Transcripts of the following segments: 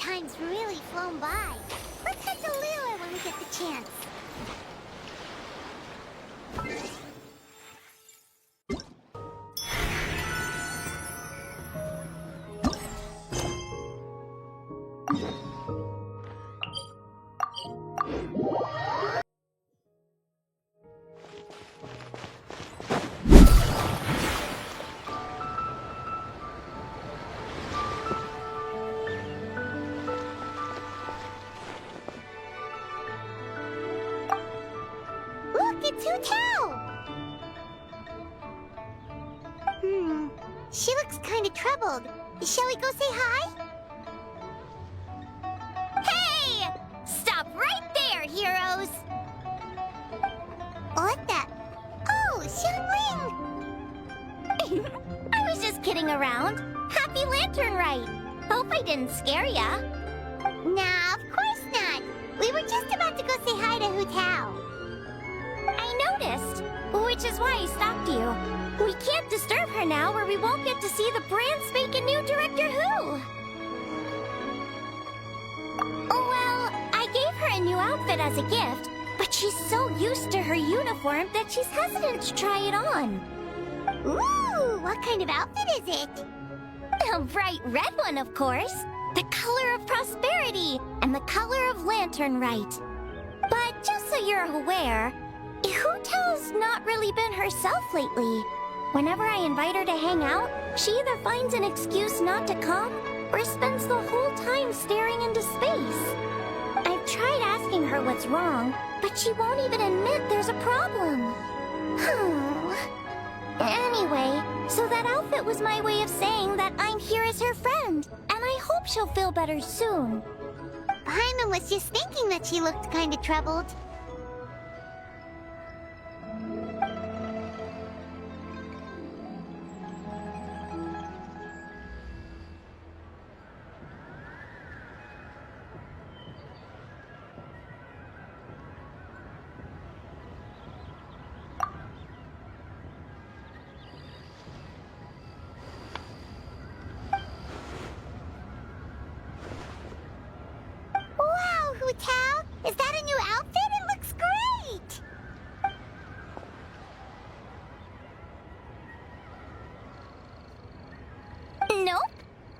time's really flown by. Let's head to Liyue when we get the chance. It's Hu. She looks kind of troubled. Shall we go say hi? Hey! Stop right there, heroes! What the? Oh, Xiangling! I was just kidding around. Happy Lantern Rite. Hope I didn't scare ya. Nah, of course not. We were just about to go say hi to Hu. I noticed, which is why I stopped you. We can't disturb her now or we won't get to see the brand spanking new Director Who. Well, I gave her a new outfit as a gift, but she's so used to her uniform that she's hesitant to try it on. Ooh, what kind of outfit is it? A bright red one, of course. The color of prosperity and the color of Lantern Rite. But just so you're aware, Hu-Tao's not really been herself lately. Whenever I invite her to hang out, she either finds an excuse not to come, or spends the whole time staring into space. I've tried asking her what's wrong, but she won't even admit there's a problem. Anyway, so that outfit was my way of saying that I'm here as her friend, and I hope she'll feel better soon. Paimon was just thinking that she looked kind of troubled. Tao? Is that a new outfit? It looks great! Nope.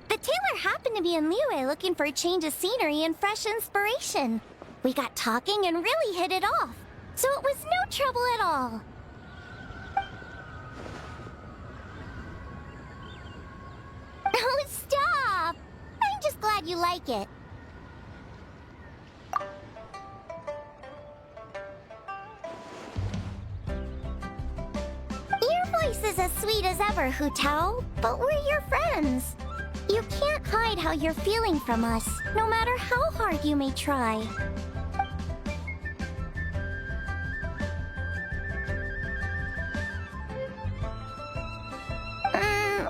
The tailor happened to be in Liyue looking for a change of scenery and fresh inspiration. We got talking and really hit it off, so it was no trouble at all. Oh, stop! I'm just glad you like it. Is as sweet as ever, Hu-Tao, but we're your friends. You can't hide how you're feeling from us, no matter how hard you may try.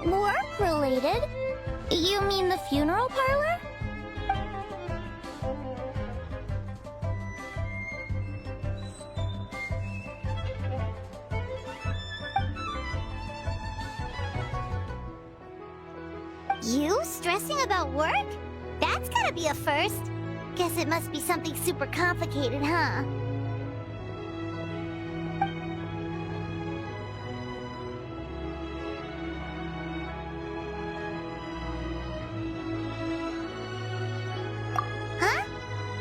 Work-related? You mean the funeral parlor? You stressing about work? That's gotta be a first. Guess it must be something super complicated, huh? Huh?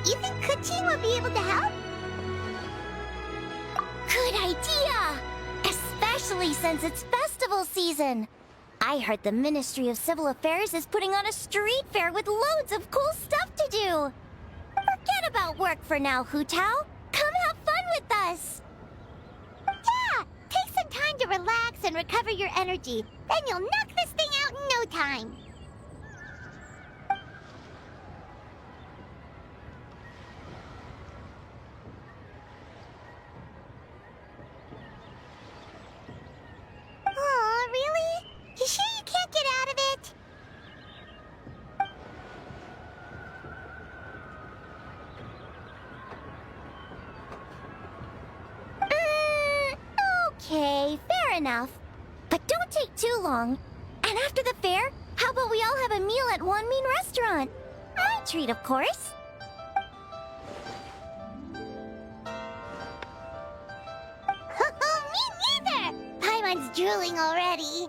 You think Kuchi will be able to help? Good idea! Especially since it's festival season. I heard the Ministry of Civil Affairs is putting on a street fair with loads of cool stuff to do. Forget about work for now, Hu-Tao. Come have fun with us. Yeah, take some time to relax and recover your energy. Then you'll knock this thing out in no time. Oh, really? You sure you can't get out of it? Okay, fair enough. But don't take too long. And after the fair, how about we all have a meal at Wanmin Restaurant? I treat, of course. Me neither! Paimon's drooling already.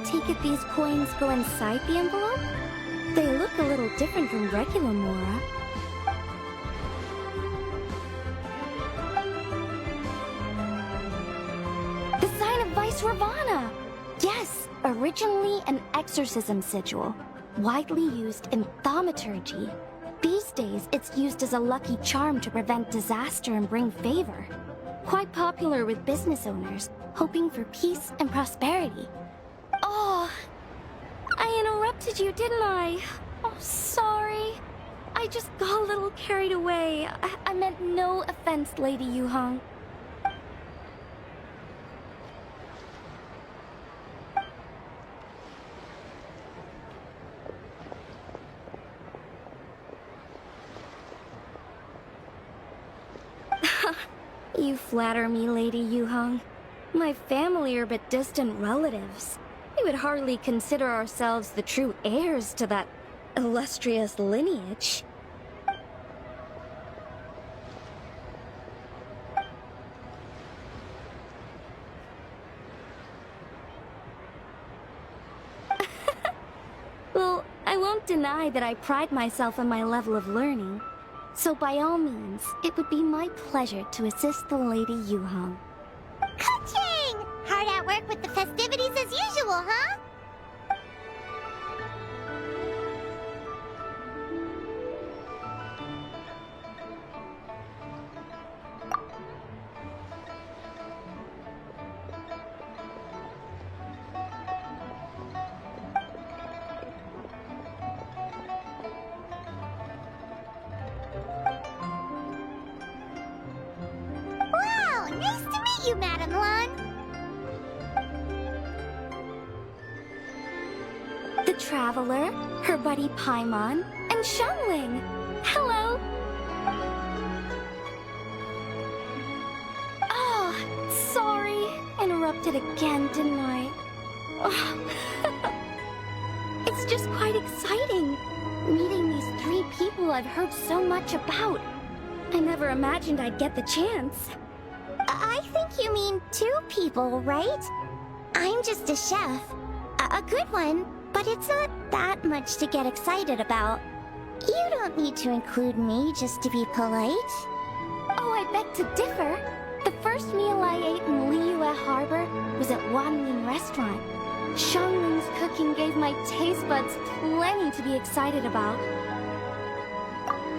Take it these coins go inside the envelope? They look a little different from regular Mora. The sign of Vice Ravana! Yes, originally an exorcism sigil, widely used in thaumaturgy. These days, it's used as a lucky charm to prevent disaster and bring favor. Quite popular with business owners, hoping for peace and prosperity. Oh, I interrupted you, didn't I? Oh, sorry. I just got a little carried away. I meant no offense, Lady Yuhong. You flatter me, Lady Yuhong. My family are but distant relatives. We would hardly consider ourselves the true heirs to that illustrious lineage. Well, I won't deny that I pride myself on my level of learning. So by all means, it would be my pleasure to assist the Lady Yuhong. Ka-ching! Hard at work with the festivities as usual, huh? Wow, nice to meet you, Madam Lan. The Traveler, her buddy Paimon, and Xiangling. Hello! Oh, sorry. Interrupted again, didn't I? Oh. It's just quite exciting, meeting these three people I've heard so much about. I never imagined I'd get the chance. I think you mean 2 people, right? I'm just a chef. A good one, but it's not that much to get excited about. You don't need to include me just to be polite. Oh, I beg to differ. The first meal I ate in Liyue Harbor was at Wanlin Restaurant. Xiangling's cooking gave my taste buds plenty to be excited about.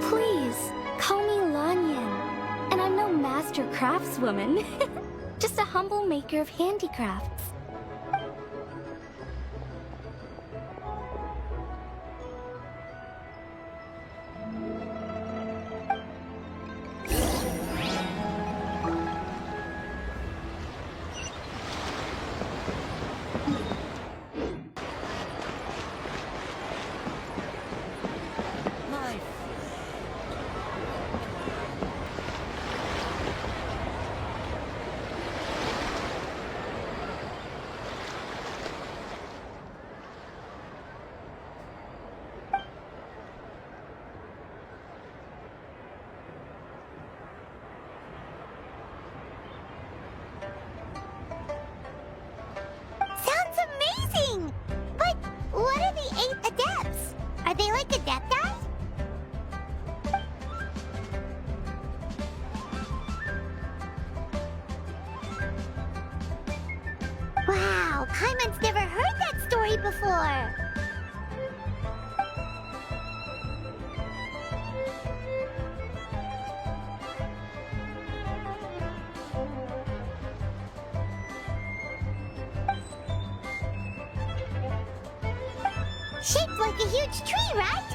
Please, call me Lanyan. And I'm no master craftswoman. Just a humble maker of handicrafts. Sounds amazing! But what are the 8 adepts? Are they like adepti? Wow, Paimon's never heard that story before. Shaped like a huge tree, right?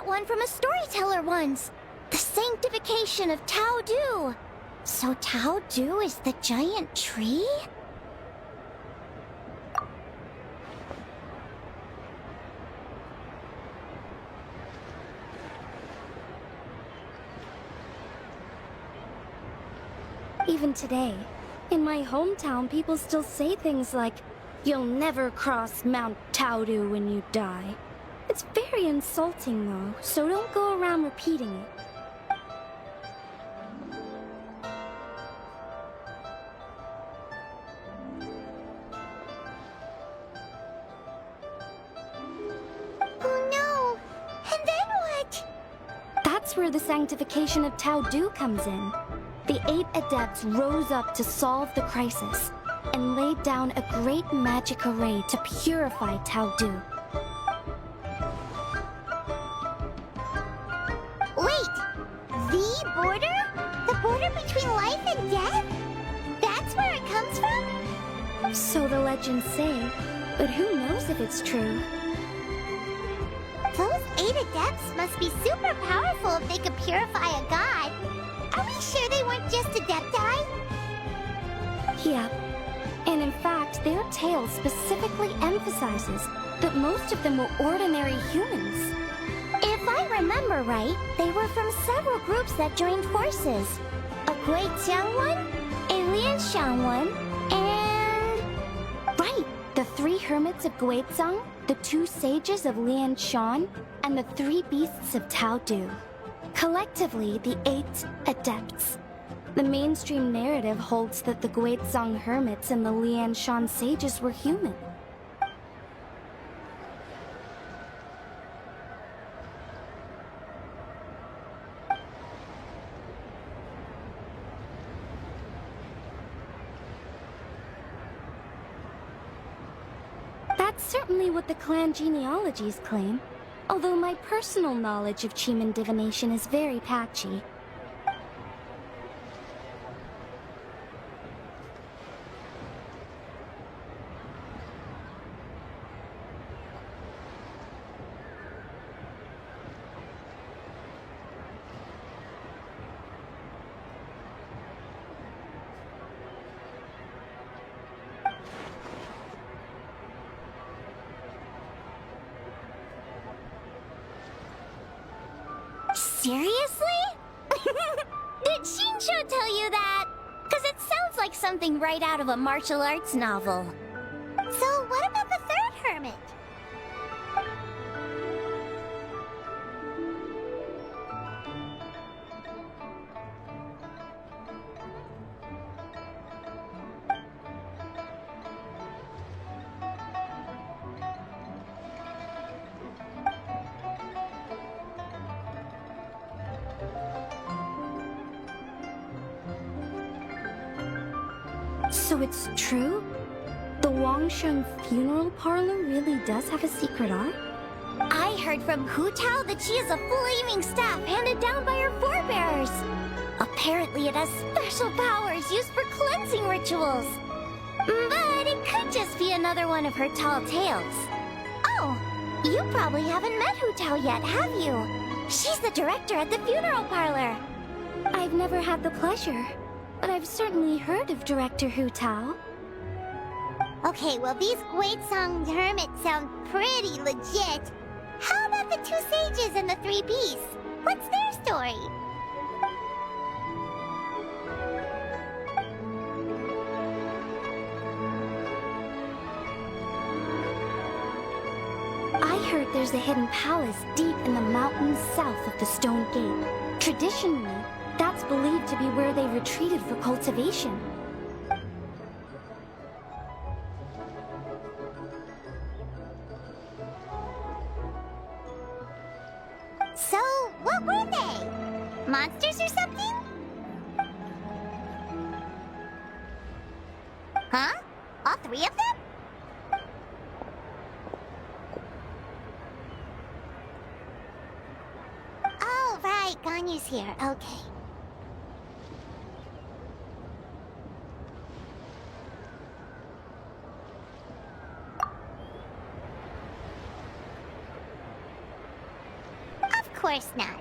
One from a storyteller once. The sanctification of Tao Du. So Tao Du is the giant tree? Even today, in my hometown, people still say things like, "You'll never cross Mount Taudu when you die." It's very insulting, though, so don't go around repeating it. Oh no! And then what? That's where the sanctification of Tao Du comes in. The 8 adepts rose up to solve the crisis and laid down a great magic array to purify Tao Du. Wait! The border? The border between life and death? That's where it comes from? So the legends say, but who knows if it's true? Those 8 adepts must be super powerful if they could purify a god. Are we sure they weren't just adepti? Yep. And in fact, their tale specifically emphasizes that most of them were ordinary humans. If I remember right, they were from several groups that joined forces. A Guixiang one, a Lianshan one, and... Right! The 3 hermits of Guizhang, the 2 sages of Lianshan, and the 3 beasts of Tao Du. Collectively, the 8 adepts. The mainstream narrative holds that the Guizhang hermits and the Lianshan sages were human. That's certainly what the clan genealogies claim, although my personal knowledge of Chiman divination is very patchy. Seriously? Did Shinsho tell you that? Because it sounds like something right out of a martial arts novel. So what about the 3rd hermit? So it's true? The Wangsheng funeral parlor really does have a secret art? I heard from Hu Tao that she has a flaming staff handed down by her forebears. Apparently it has special powers used for cleansing rituals. But it could just be another one of her tall tales. Oh, you probably haven't met Hu Tao yet, have you? She's the director at the funeral parlor. I've never had the pleasure, but I've certainly heard of Director Hu Tao. Okay, well these Guizhang hermits sound pretty legit. How about the 2 sages and the 3 beasts? What's their story? there's a hidden palace deep in the mountains south of the Stone Gate. Traditionally, that's believed to be where they retreated for cultivation. So, what were they? Monsters or something? Huh? All three of them? Oh, right. Ganyu's here. Okay. Of course not.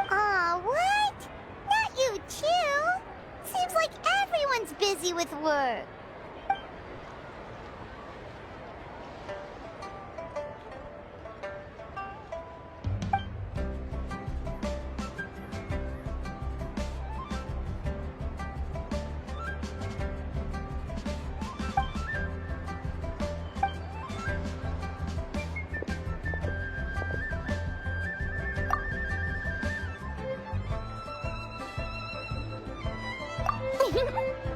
Aw, what? Not you too? Seems like everyone's busy with work.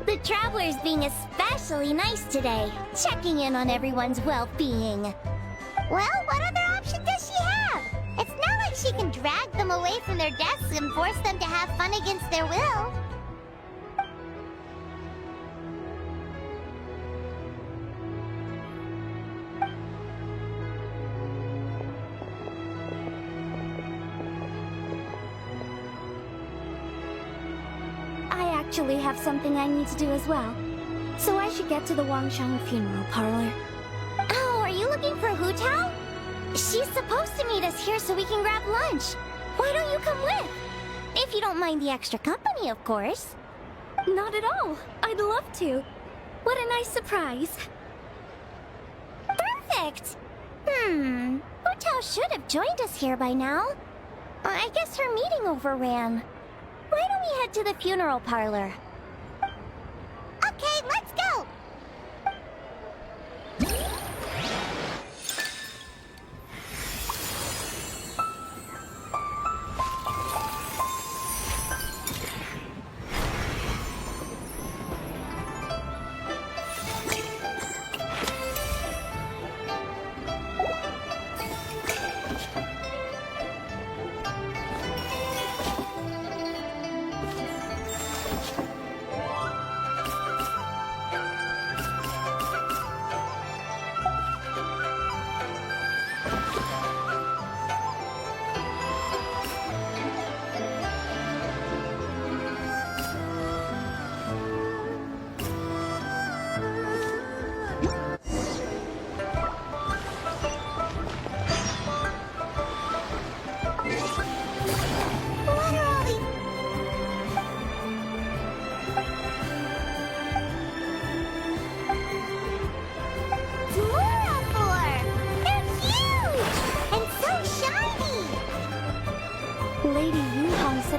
The Traveler's being especially nice today, checking in on everyone's well-being. Well, what other option does she have? It's not like she can drag them away from their desks and force them to have fun against their will. I actually have something I need to do as well. So I should get to the Wangshang funeral parlor. Oh, are you looking for Hu Tao? She's supposed to meet us here so we can grab lunch. Why don't you come with? If you don't mind the extra company, of course. Not at all. I'd love to. What a nice surprise. Perfect! Hu Tao should have joined us here by now. I guess her meeting overran. Why don't we head to the funeral parlor? Okay, let's go!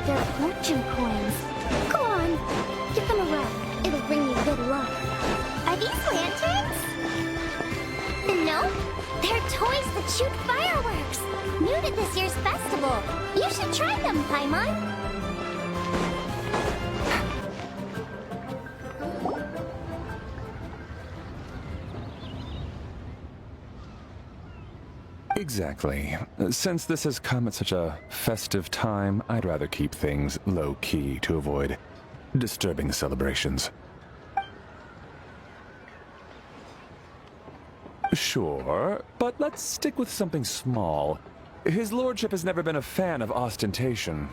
They're fortune coins. Go on, give them a rub. It'll bring you good luck. Are these lanterns? No, they're toys that shoot fireworks. New to this year's festival. You should try them, Paimon. Exactly. Since this has come at such a festive time, I'd rather keep things low-key to avoid disturbing the celebrations. Sure, but let's stick with something small. His lordship has never been a fan of ostentation.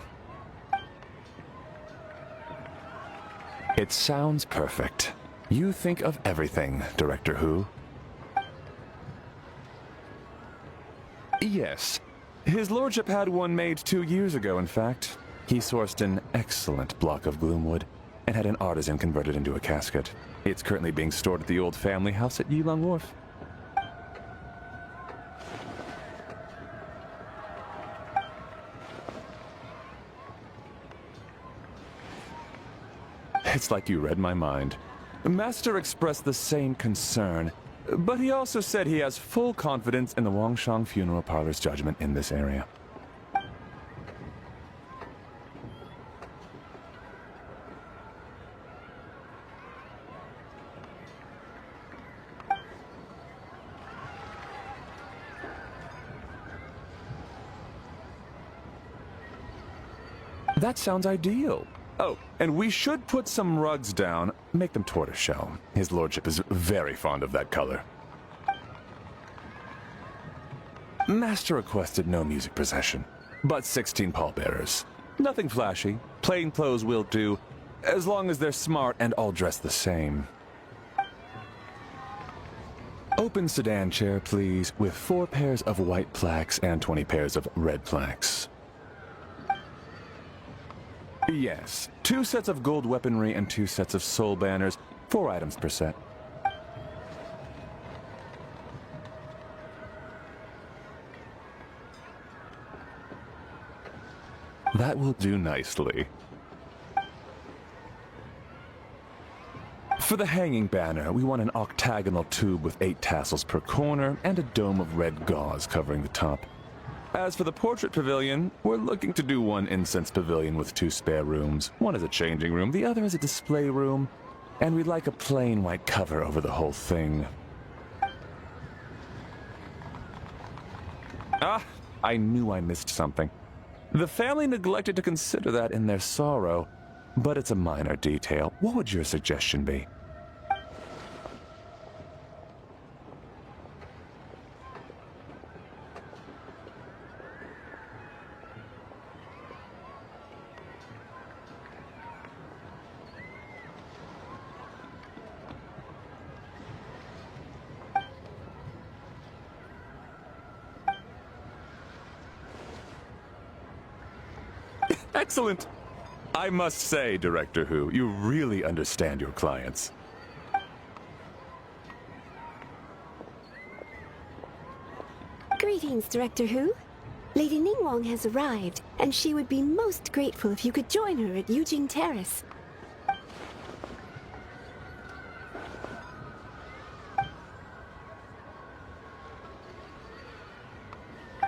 It sounds perfect. You think of everything, Director Hu. Yes. His lordship had one made 2 years ago, in fact. He sourced an excellent block of gloomwood and had an artisan convert it into a casket. It's currently being stored at the old family house at Yilong Wharf. It's like you read my mind. Master expressed the same concern, but he also said he has full confidence in the Wangshang Funeral Parlor's judgment in this area. That sounds ideal. Oh, and we should put some rugs down. Make them tortoiseshell. His lordship is very fond of that color. Master requested no music procession, but 16 pallbearers. Nothing flashy. Plain clothes will do, as long as they're smart and all dressed the same. Open sedan chair, please, with 4 pairs of white plaques and 20 pairs of red plaques. Yes, 2 sets of gold weaponry and 2 sets of soul banners, 4 items per set. That will do nicely. For the hanging banner, we want an octagonal tube with 8 tassels per corner and a dome of red gauze covering the top. As for the portrait pavilion, we're looking to do 1 incense pavilion with 2 spare rooms. One is a changing room, the other is a display room, and we'd like a plain white cover over the whole thing. Ah, I knew I missed something. The family neglected to consider that in their sorrow, but it's a minor detail. What would your suggestion be? Excellent! I must say, Director Who, you really understand your clients. Greetings, Director Who. Lady Ningguang has arrived, and she would be most grateful if you could join her at Yujing Terrace.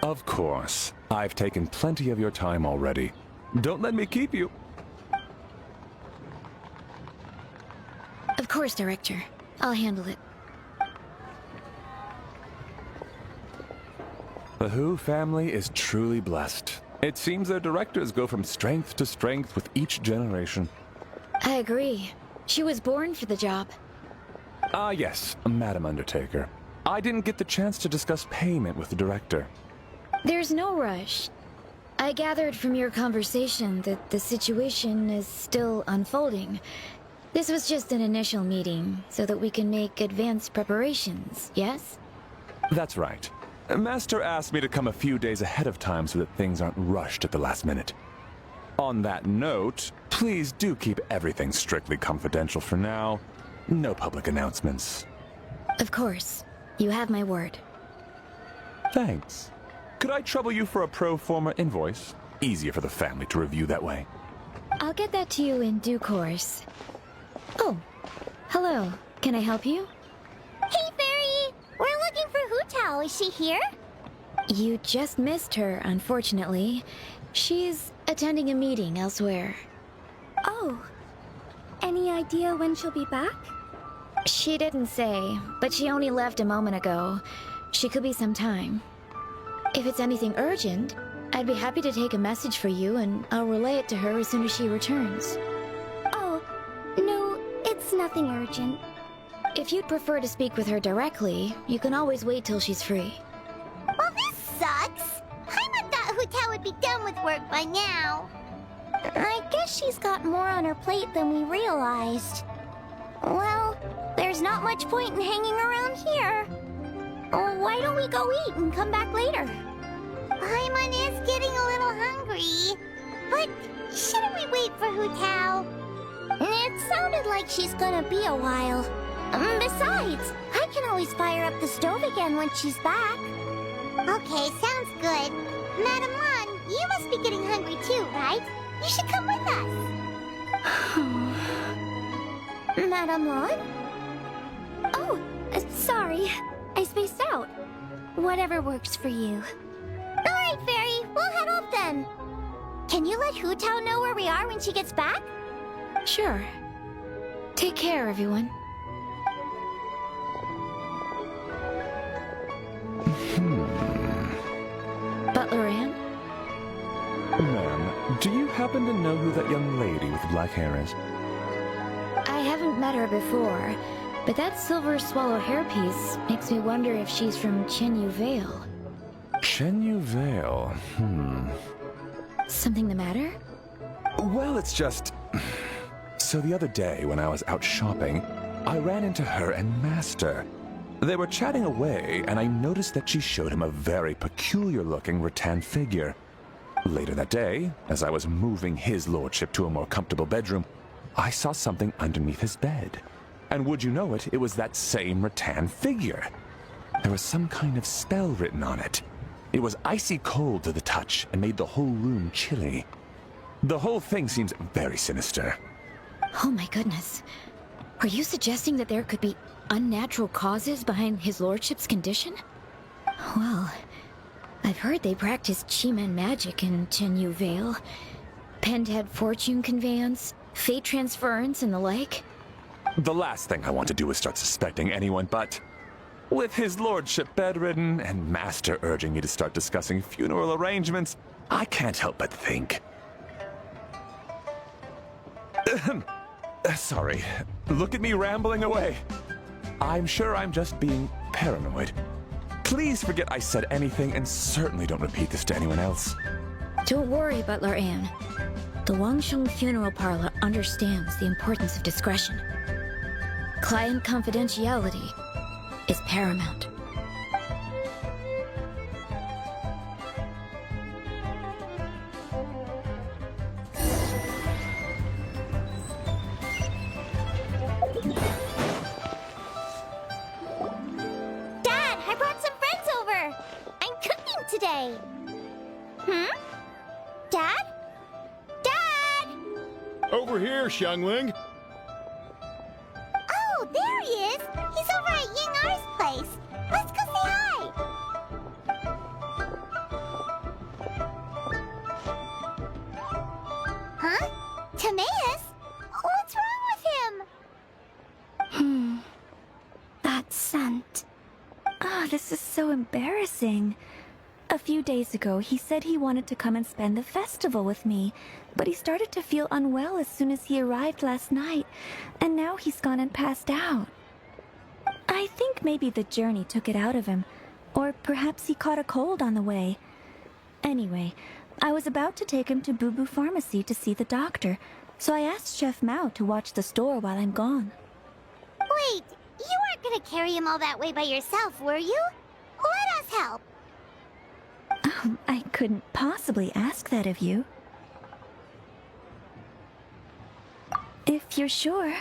Of course. I've taken plenty of your time already. Don't let me keep you. Of course, Director. I'll handle it. The Who family is truly blessed. It seems their directors go from strength to strength with each generation. I agree. She was born for the job. Ah, yes, Madam Undertaker. I didn't get the chance to discuss payment with the director. There's no rush. I gathered from your conversation that the situation is still unfolding. This was just an initial meeting, so that we can make advanced preparations, yes? That's right. Master asked me to come a few days ahead of time so that things aren't rushed at the last minute. On that note, please do keep everything strictly confidential for now. No public announcements. Of course. You have my word. Thanks. Could I trouble you for a pro forma invoice? Easier for the family to review that way. I'll get that to you in due course. Oh, hello. Can I help you? Hey, Fairy! We're looking for Hu Tao. Is she here? You just missed her, unfortunately. She's attending a meeting elsewhere. Oh. Any idea when she'll be back? She didn't say, but she only left a moment ago. She could be some time. If it's anything urgent, I'd be happy to take a message for you, and I'll relay it to her as soon as she returns. Oh, no, it's nothing urgent. If you'd prefer to speak with her directly, you can always wait till she's free. Well, this sucks. I thought Hu Tao would be done with work by now. I guess she's got more on her plate than we realized. Well, there's not much point in hanging around here. Why don't we go eat and come back later? Paimon is getting a little hungry. But shouldn't we wait for Hu Tao? It sounded like she's gonna be a while. Besides, I can always fire up the stove again once she's back. Okay, sounds good. Madam Mon, you must be getting hungry too, right? You should come with us. Madame Ron? Oh, sorry. I spaced out. Whatever works for you. Alright, Fairy, we'll head off then. Can you let Hu Tao know where we are when she gets back? Sure. Take care, everyone. Butler Ann? Ma'am, do you happen to know who that young lady with the black hair is? I haven't met her before, but that silver swallow hairpiece makes me wonder if she's from Chenyu Vale. Chenyu Vale, Something the matter? Well, it's just... So the other day, when I was out shopping, I ran into her and Master. They were chatting away, and I noticed that she showed him a very peculiar-looking rattan figure. Later that day, as I was moving his lordship to a more comfortable bedroom, I saw something underneath his bed. And would you know it, it was that same rattan figure. There was some kind of spell written on it. It was icy cold to the touch and made the whole room chilly. The whole thing seems very sinister. Oh my goodness. Are you suggesting that there could be unnatural causes behind his lordship's condition? Well, I've heard they practice Chi-Man magic in Chenyu Vale. Pentad fortune conveyance, fate transference, and the like. The last thing I want to do is start suspecting anyone, but... With his lordship bedridden and Master urging me to start discussing funeral arrangements, I can't help but think. Sorry. Look at me rambling away. I'm sure I'm just being paranoid. Please forget I said anything, and certainly don't repeat this to anyone else. Don't worry, Butler Ann. The Wangsheng Funeral Parlor understands the importance of discretion. Client confidentiality is paramount. Dad, I brought some friends over. I'm cooking today. Dad? Dad? Over here, Xiangling. Oh, there he is. He's over at Ying R's place. Let's go say hi. Huh? Timaeus? What's wrong with him? That scent. Ah, this is so embarrassing. A few days ago, he said he wanted to come and spend the festival with me, but he started to feel unwell as soon as he arrived last night, and now he's gone and passed out. I think maybe the journey took it out of him, or perhaps he caught a cold on the way. Anyway, I was about to take him to Boo Boo Pharmacy to see the doctor, so I asked Chef Mao to watch the store while I'm gone. Wait, you weren't gonna carry him all that way by yourself, were you? Let us help. I couldn't possibly ask that of you. If you're sure,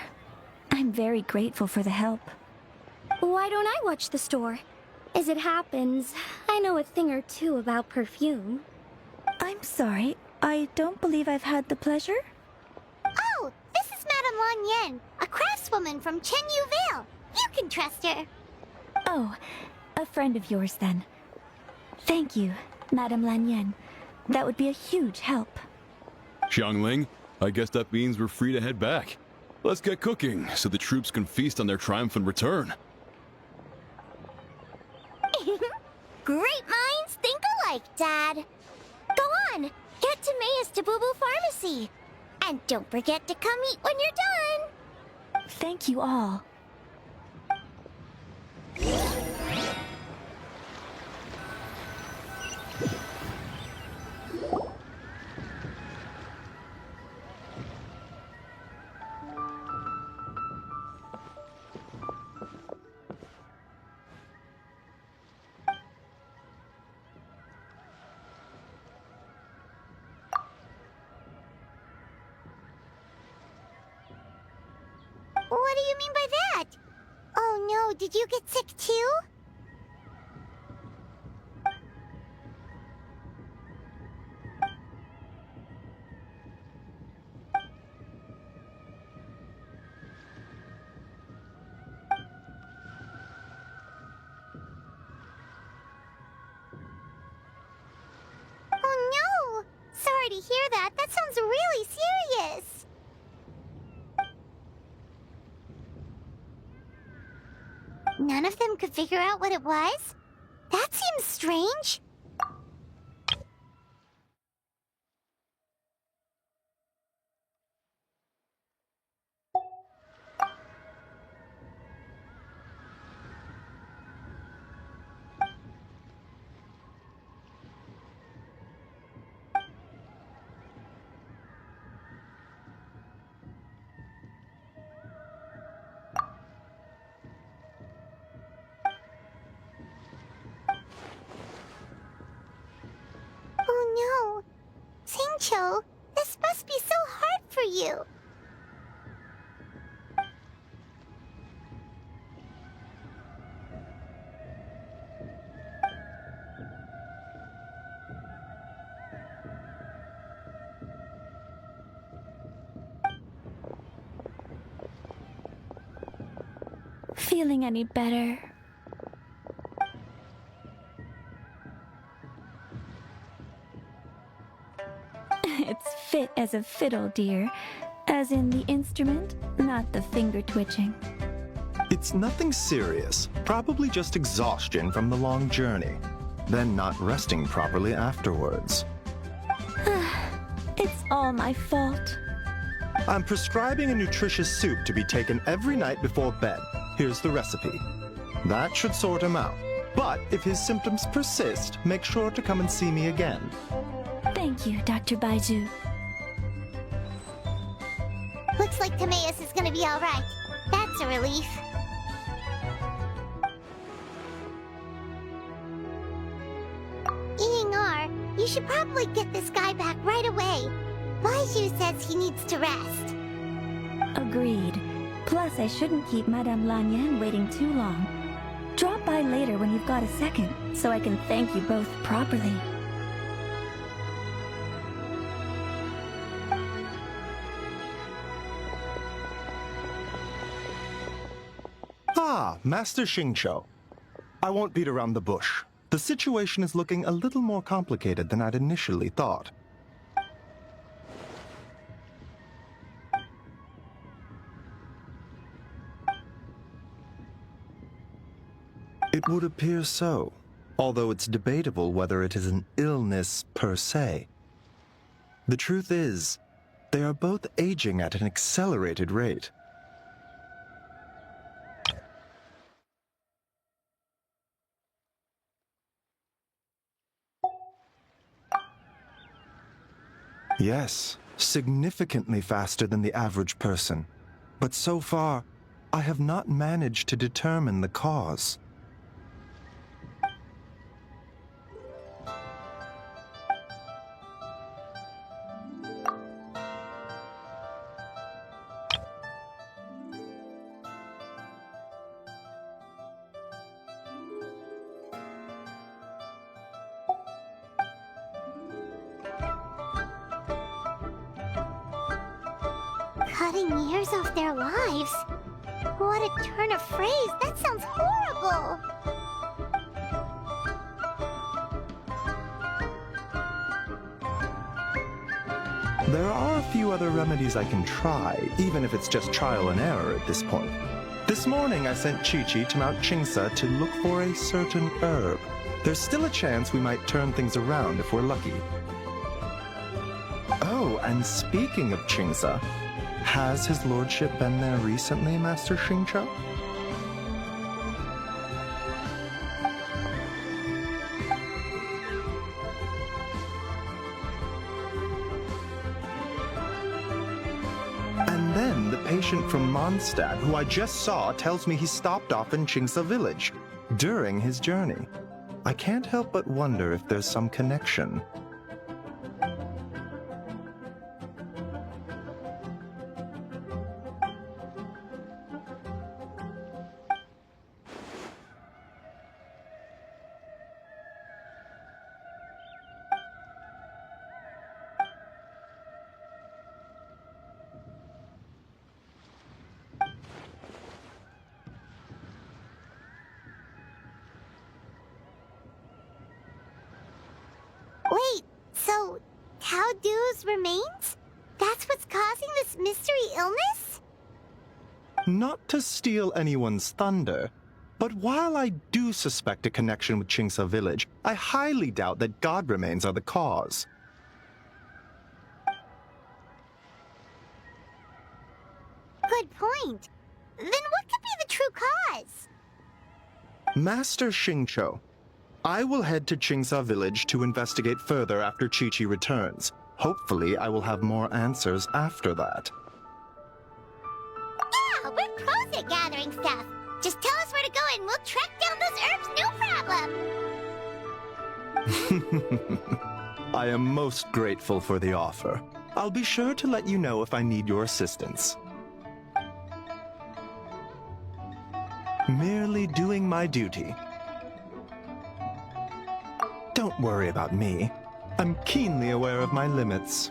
I'm very grateful for the help. Why don't I watch the store? As it happens, I know a thing or two about perfume. I'm sorry, I don't believe I've had the pleasure. Oh, this is Madame Lan Yen, a craftswoman from Chenyu Vale. You can trust her. Oh, a friend of yours then. Thank you, Madame Lan Yen. That would be a huge help. Xiangling, I guess that means we're free to head back. Let's get cooking so the troops can feast on their triumphant return. Great minds think alike, Dad. Go on, get Timaeus to Boo Boo Pharmacy. And don't forget to come eat when you're done. Thank you all. What do you mean by that? Oh no, did you get sick too? none of them could figure out what it was? That seems strange. Oh no! Singcho, this must be so hard for you! Feeling any better? It's fit as a fiddle, dear. As in the instrument, not the finger twitching. It's nothing serious. Probably just exhaustion from the long journey. Then not resting properly afterwards. It's all my fault. I'm prescribing a nutritious soup to be taken every night before bed. Here's the recipe. That should sort him out. But if his symptoms persist, make sure to come and see me again. Thank you, Dr. Baizhu. Looks like Timaeus is gonna be alright. That's a relief. Eing, you should probably get this guy back right away. Baizhu says he needs to rest. Agreed. Plus, I shouldn't keep Madame Lanyan waiting too long. Drop by later when you've got a second, so I can thank you both properly. Ah, Master Xingqiu. I won't beat around the bush. The situation is looking a little more complicated than I'd initially thought. It would appear so, although it's debatable whether it is an illness per se. The truth is, they are both aging at an accelerated rate. Yes, significantly faster than the average person. But so far, I have not managed to determine the cause. Cutting years off their lives? What a turn of phrase! That sounds horrible! There are a few other remedies I can try, even if it's just trial and error at this point. This morning I sent Chi-Chi to Mount Qingsa to look for a certain herb. There's still a chance we might turn things around if we're lucky. Oh, and speaking of Qingsa, has his lordship been there recently, Master Xingqiu? And then the patient from Mondstadt, who I just saw, tells me he stopped off in Qingsa village during his journey. I can't help but wonder if there's some connection. Wait, so Tao Du's remains? That's what's causing this mystery illness? Not to steal anyone's thunder, But while I do suspect a connection with Chingsa village, I highly doubt that god remains are the cause. Good point. Then what could be the true cause? Master Xingqiu, I will head to Chingsa village to investigate further after Chi-Chi returns. Hopefully, I will have more answers after that. Yeah, we're pros at gathering stuff. Just tell us where to go and we'll track down those herbs, no problem. I am most grateful for the offer. I'll be sure to let you know if I need your assistance. Merely doing my duty. Don't worry about me. I'm keenly aware of my limits.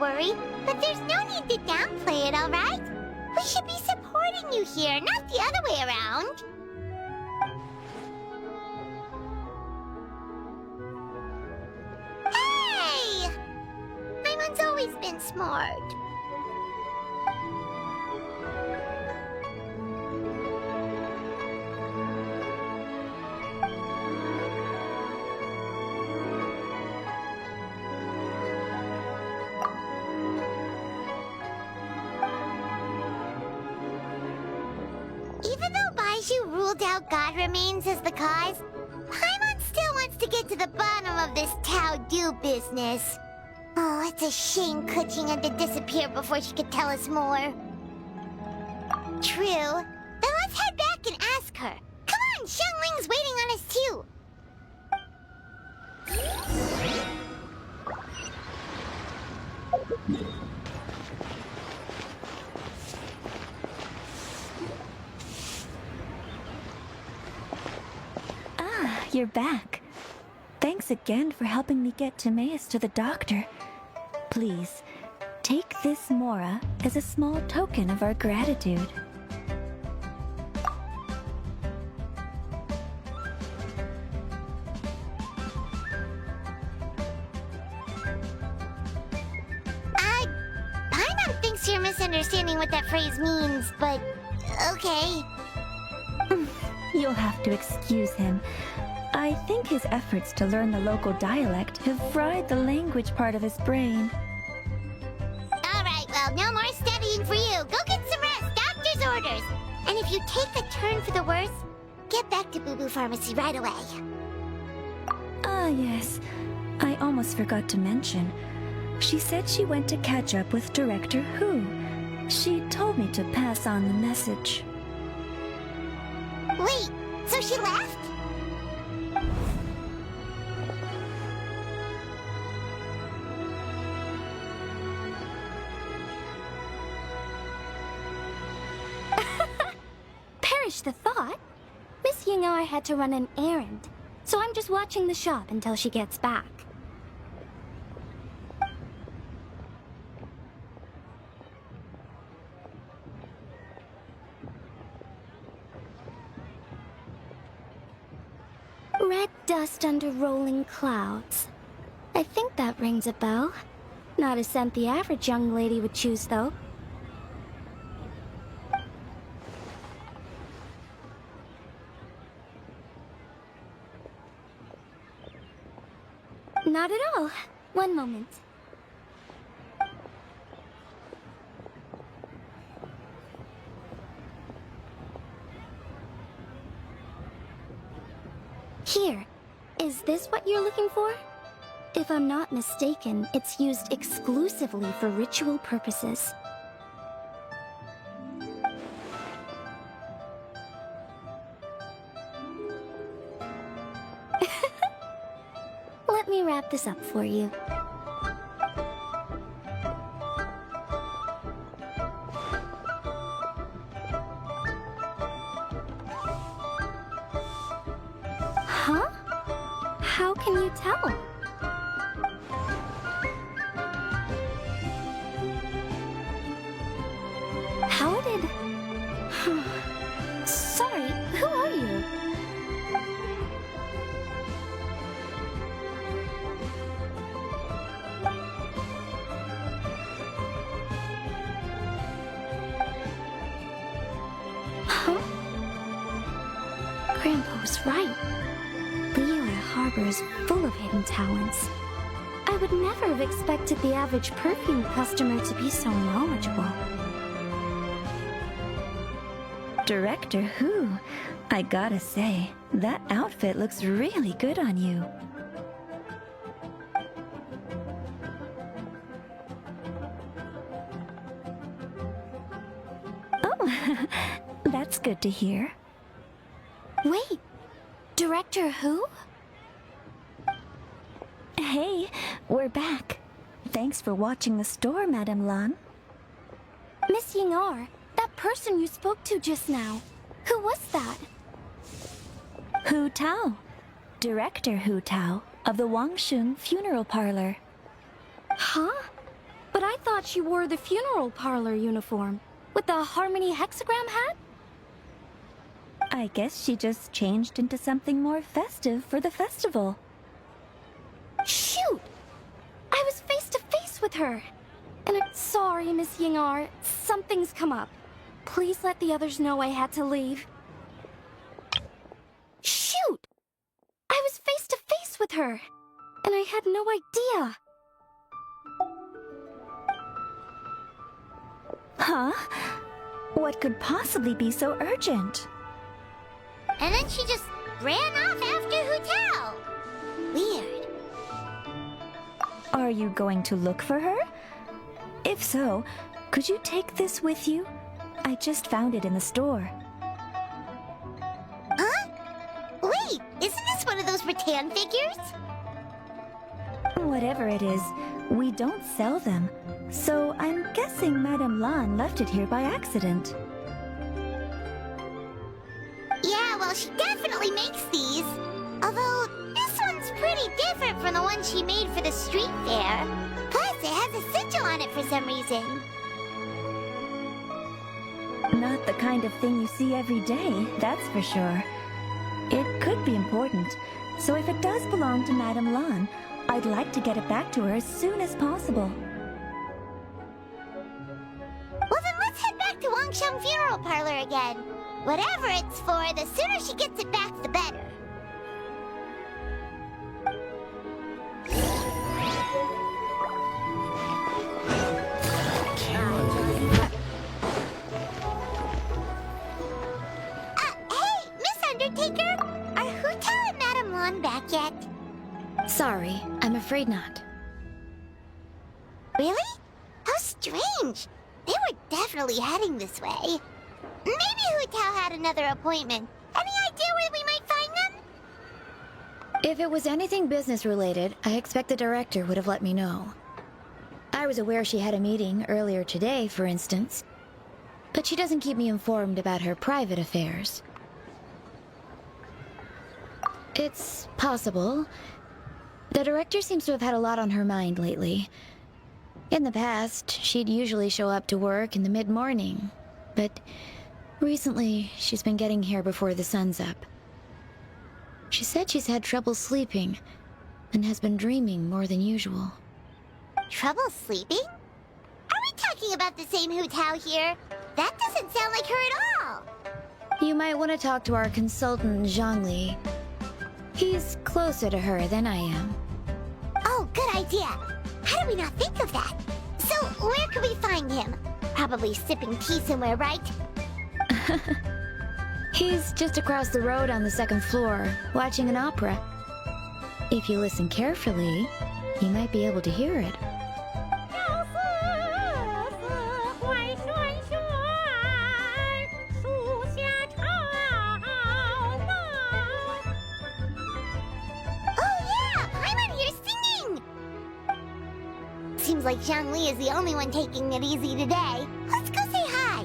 Worry, but there's no need to downplay it, all right? We should be supporting you here, not the other way around. Hey! Paimon's always been smart. Out God remains as the cause, Paimon still wants to get to the bottom of this Tao Do business. Oh, it's a shame Kuching had to disappear before she could tell us more. True. Then let's head back and ask her. Come on, Xiangling's waiting on us too. You're back. Thanks again for helping me get Timaeus to the doctor. Please, take this Mora as a small token of our gratitude. Paimon thinks you're misunderstanding what that phrase means, but okay. You'll have to excuse him. I think his efforts to learn the local dialect have fried the language part of his brain. Alright, well, no more studying for you. Go get some rest, doctor's orders. And if you take a turn for the worse, get back to Boo Boo Pharmacy right away. Ah, yes. I almost forgot to mention. She said she went to catch up with Director Hu. She told me to pass on the message. Wait, so she left? Perish the thought. Miss Ying I had to run an errand, so I'm just watching the shop until she gets back. Red dust under rolling clouds. I think that rings a bell. Not a scent the average young lady would choose, though. Not at all. One moment. Here. Is this what you're looking for? If I'm not mistaken, it's used exclusively for ritual purposes. Let me wrap this up for you. Huh? can you tell? How did... Sorry, who are you? Huh? Grandpa was right. Liyue Harbor is full of hidden talents. I would never have expected the average perfume customer to be so knowledgeable. Director Who? I gotta say, that outfit looks really good on you. Oh, that's good to hear. Wait, Director Who? Hey, we're back. Thanks for watching the store, Madame Lan. Miss Ying'ar, that person you spoke to just now. Who was that? Hu Tao. Director Hu Tao of the Wangsheng Funeral Parlor. Huh? But I thought she wore the funeral parlor uniform, with the Harmony hexagram hat? I guess she just changed into something more festive for the festival. Shoot! I was face to face with her. And I'm sorry, Miss Ying'ar. Something's come up. Please let the others know I had to leave. Shoot! I was face to face with her. And I had no idea. Huh? What could possibly be so urgent? And then she just ran off after Hu Tao. Weird. Are you going to look for her? If so, could you take this with you? I just found it in the store. Huh? Wait, isn't this one of those rattan figures? Whatever it is, we don't sell them. So I'm guessing Madame Lan left it here by accident. Yeah, well, she definitely makes these. Although, this one's pretty different from the one she made for the street fair. Plus, it has a sigil on it for some reason. Not the kind of thing you see every day, that's for sure. It could be important, so if it does belong to Madame Lan, I'd like to get it back to her as soon as possible. Well, then let's head back to Wangsheng Funeral Parlor again. Whatever it's for, the sooner she gets it back, the better. Hey, Miss Undertaker! Are Hu Tao and Madame Lan back yet? Sorry, I'm afraid not. Really? How strange. They were definitely heading this way. Maybe Hu Tao had another appointment. Any idea where we might find them? If it was anything business-related, I expect the director would have let me know. I was aware she had a meeting earlier today, for instance. But she doesn't keep me informed about her private affairs. It's possible. The director seems to have had a lot on her mind lately. In the past, she'd usually show up to work in the mid-morning. But recently, she's been getting here before the sun's up. She said she's had trouble sleeping, and has been dreaming more than usual. Trouble sleeping? Are we talking about the same Hu Tao here? That doesn't sound like her at all. You might want to talk to our consultant, Zhongli. He's closer to her than I am. Oh, good idea. How did we not think of that? So, where could we find him? Probably sipping tea somewhere, right? He's just across the road on the second floor, watching an opera. If you listen carefully, you might be able to hear it. Seems like Zhongli is the only one taking it easy today. Let's go say hi.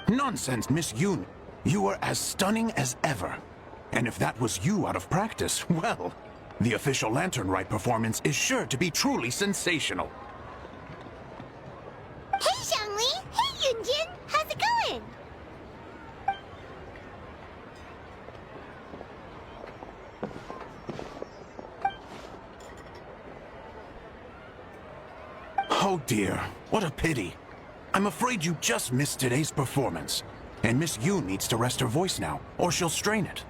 Nonsense, Miss Yoon. You are as stunning as ever. And if that was you out of practice, well, the official Lantern Rite performance is sure to be truly sensational. Hey, Zhongli! Hey, Yunjin! How's it going? Oh dear, what a pity. I'm afraid you just missed today's performance. And Miss Yoon needs to rest her voice now, or she'll strain it.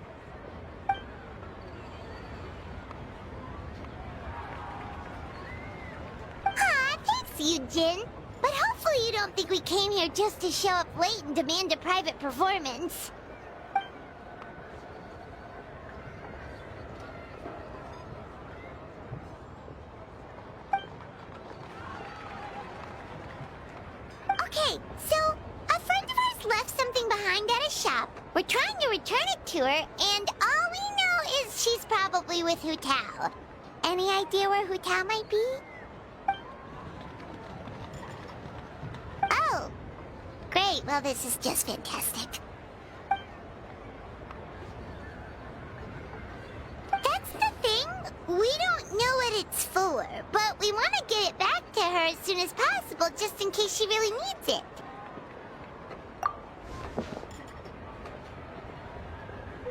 Aw, thanks, Yunjin. But hopefully you don't think we came here just to show up late and demand a private performance. Okay, so a friend of ours left something behind at a shop. We're trying to return it to her, and all we know is she's probably with Hu Tao. Any idea where Hu Tao might be? Oh, great. Well, this is just fantastic. That's the thing. We don't know what it's for, but we want to get it back to her as soon as possible, just in case she really needs it.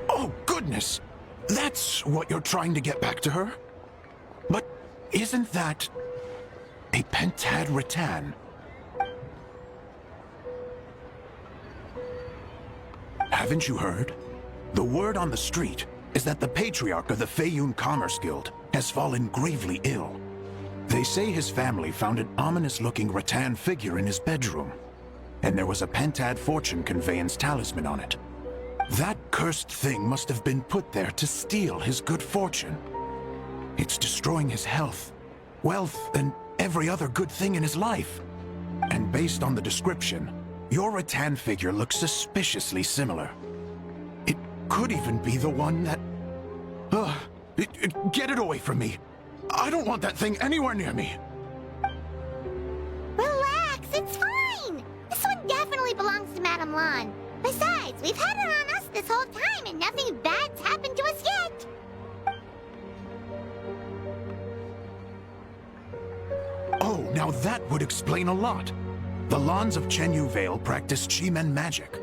Oh, goodness! That's what you're trying to get back to her? But isn't that a pentad rattan? Haven't you heard? The word on the street is that the patriarch of the Feiyun Commerce Guild has fallen gravely ill. They say his family found an ominous-looking rattan figure in his bedroom, and there was a pentad fortune conveyance talisman on it. That cursed thing must have been put there to steal his good fortune. It's destroying his health, wealth, and every other good thing in his life. And based on the description, your rattan figure looks suspiciously similar. It could even be the one that... Get it away from me! I don't want that thing anywhere near me! Relax, it's fine! This one definitely belongs to Madame Lan. Besides, we've had it on us this whole time and nothing bad's happened to us yet. Oh, now that would explain a lot. The Lans of Chenyu Vale practice Chi-Men magic.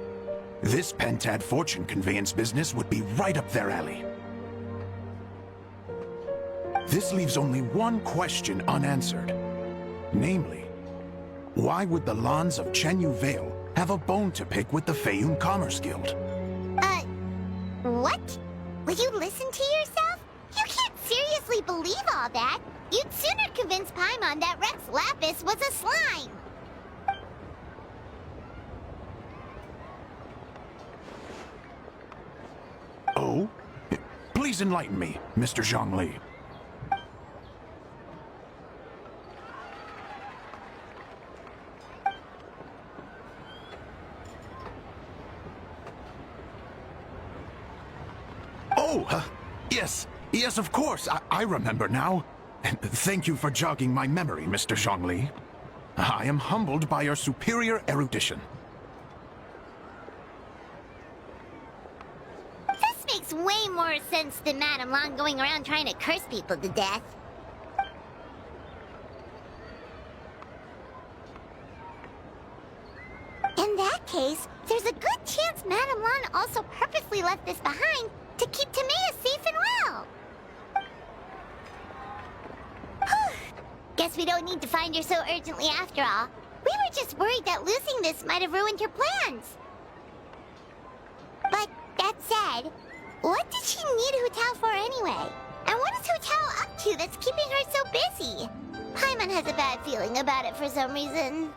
This pentad fortune conveyance business would be right up their alley. This leaves only one question unanswered. Namely, why would the Lans of Chenyu Vale have a bone to pick with the Feiyun Commerce Guild? What? Will you listen to yourself? You can't seriously believe all that. You'd sooner convince Paimon that Rex Lapis was a slime. Oh? Please enlighten me, Mr. Zhongli. Oh, yes, of course. I remember now. Thank you for jogging my memory, Mr. Zhongli. I am humbled by your superior erudition. This makes way more sense than Madame Lan going around trying to curse people to death. In that case, there's a good chance Madame Lan also purposely left this behind to keep Timea safe and well. Guess we don't need to find her so urgently after all. We were just worried that losing this might have ruined her plans. But that said, what did she need Hu Tao for anyway? And what is Hu Tao up to that's keeping her so busy? Paimon has a bad feeling about it for some reason.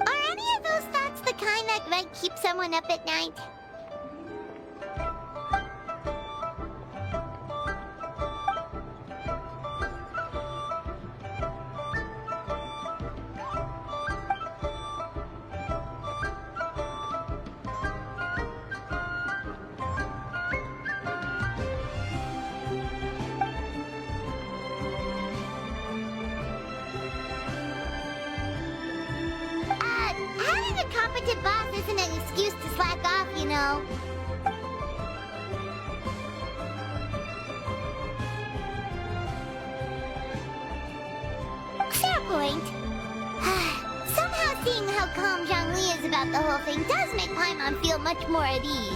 Are any of those thoughts the kind that might keep someone up at night? talented boss isn't an excuse to slack off, you know. Fair point. Somehow seeing how calm Zhongli is about the whole thing does make Paimon feel much more at ease.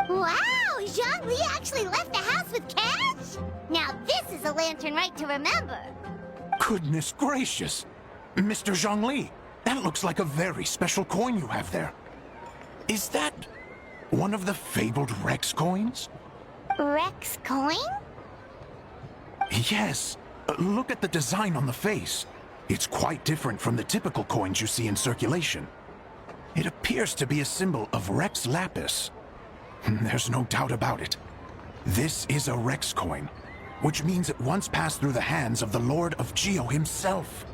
Wow! Zhongli actually left the house with cash? Now this is a lantern right to remember. Goodness gracious! Mr. Zhongli, that looks like a very special coin you have there. Is that one of the fabled Rex coins? Rex coin? Yes. Look at the design on the face. It's quite different from the typical coins you see in circulation. It appears to be a symbol of Rex Lapis. There's no doubt about it. This is a Rex coin, which means it once passed through the hands of the Lord of Geo himself.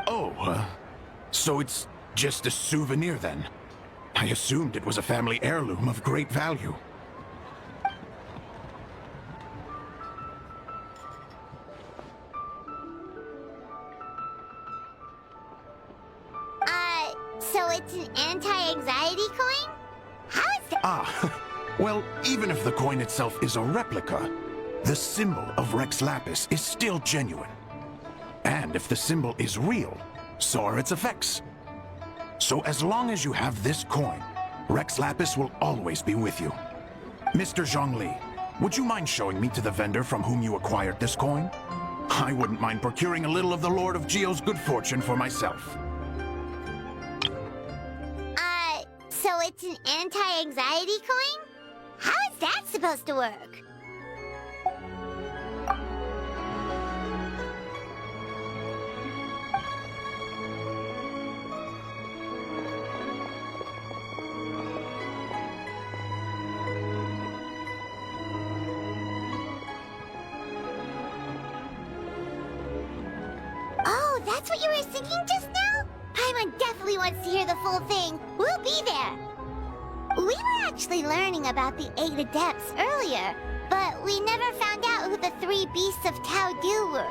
Oh, so it's just a souvenir then? I assumed it was a family heirloom of great value. So it's an anti-anxiety coin? How is that? Ah, well, even if the coin itself is a replica, the symbol of Rex Lapis is still genuine. And if the symbol is real, so are its effects. So as long as you have this coin, Rex Lapis will always be with you. Mr. Zhongli, would you mind showing me to the vendor from whom you acquired this coin? I wouldn't mind procuring a little of the Lord of Geo's good fortune for myself. So it's an anti-anxiety coin? How is that supposed to work? Oh, that's what you were singing just now? Paimon definitely wants to hear the full thing. We'll be there. We were actually learning about the 8 Adepts earlier, but we never found out who the 3 Beasts of Tao Du were.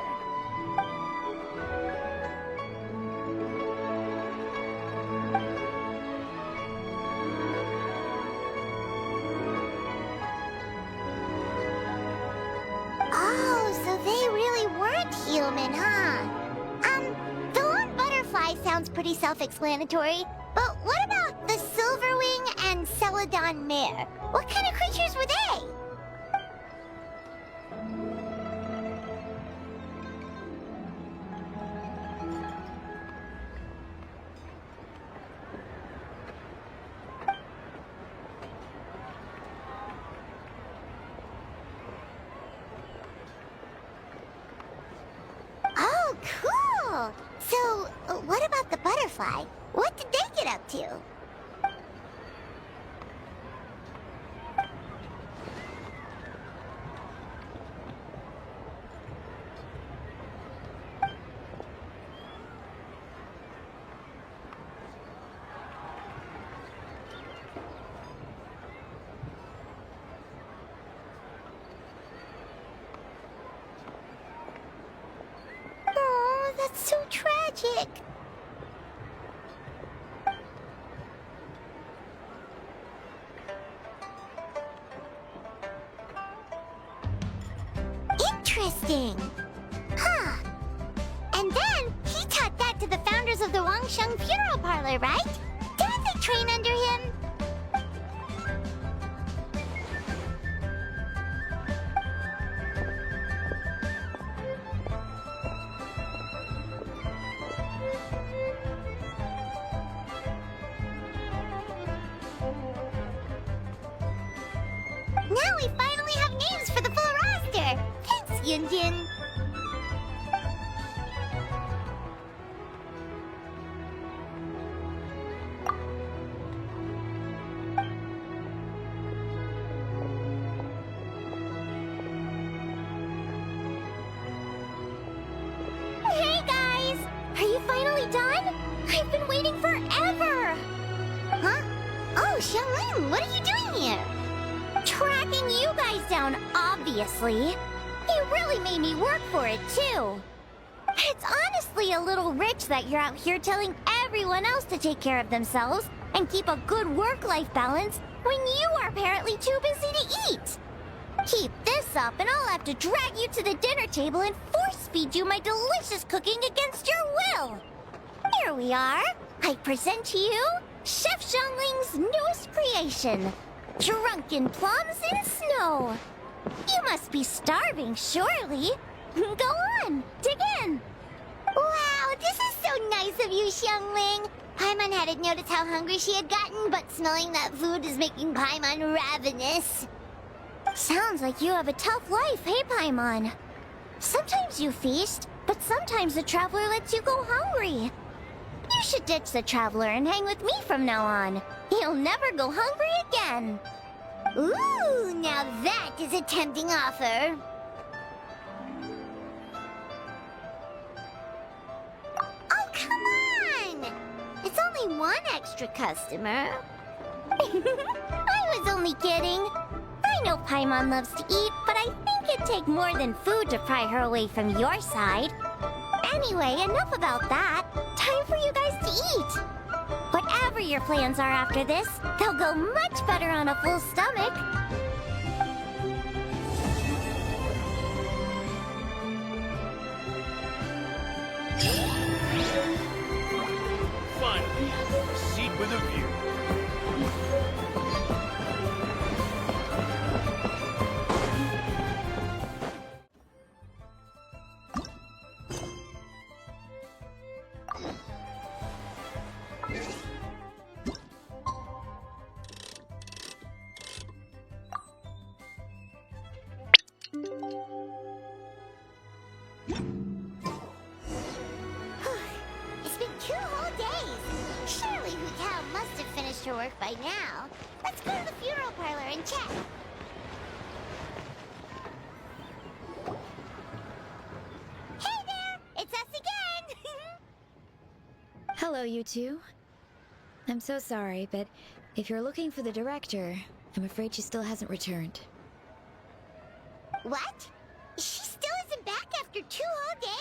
Oh, so they really weren't human, huh? The lone butterfly sounds pretty self-explanatory, but what about the Silverwing and Celadon Mare? What kind of creatures were they? Oh, cool! So, what about the butterfly? What did they get up to? Oh, that's so tragic. Interesting. Huh. And then, he taught that to the founders of the Wangsheng Funeral Parlor, right? Didn't they train under him? Now we finally have names for the full roster. Thanks, Yunjin. Xiangling, what are you doing here? Tracking you guys down, obviously. You really made me work for it, too. It's honestly a little rich that you're out here telling everyone else to take care of themselves and keep a good work-life balance when you are apparently too busy to eat. Keep this up and I'll have to drag you to the dinner table and force-feed you my delicious cooking against your will. Here we are. I present to you Chef Xiangling's newest creation, Drunken Plums in Snow. You must be starving, surely. Go on, dig in. Wow, this is so nice of you, Xiangling. Paimon hadn't noticed how hungry she had gotten, but smelling that food is making Paimon ravenous. Sounds like you have a tough life, hey, Paimon? Sometimes you feast, but sometimes the traveler lets you go hungry. You should ditch the traveler and hang with me from now on. You'll never go hungry again. Ooh, now that is a tempting offer. Oh, come on! It's only one extra customer. I was only kidding. I know Paimon loves to eat, but I think it'd take more than food to pry her away from your side. Anyway, enough about that. Time for you guys to eat. Whatever your plans are after this, they'll go much better on a full stomach. Finally, a seat with a view. It's been 2 whole days. Surely Hu Tao must have finished her work by now. Let's go to the funeral parlor and check. Hey there! It's us again! Hello, you two. I'm so sorry, but if you're looking for the director, I'm afraid she still hasn't returned. What? She still isn't back after 2 whole days?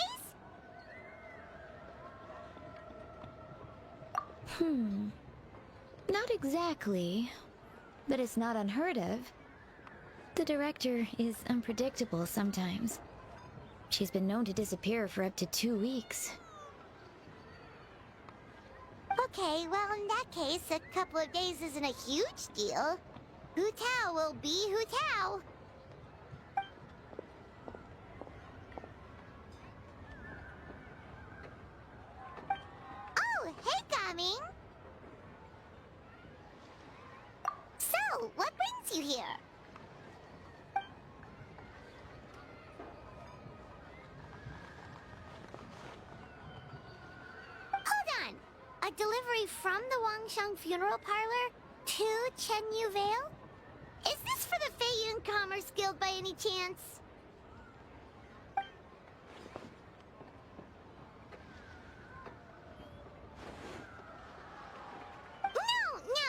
Not exactly, but it's not unheard of. The director is unpredictable sometimes. She's been known to disappear for up to 2 weeks. Okay, well in that case, a couple of days isn't a huge deal. Hu Tao will be Hu Tao. Oh, hey, Gaming! So, what brings you here? Hold on! A delivery from the Wangshan Funeral Parlor to Chenyu Vale? Is this for the Feiyun Commerce Guild by any chance?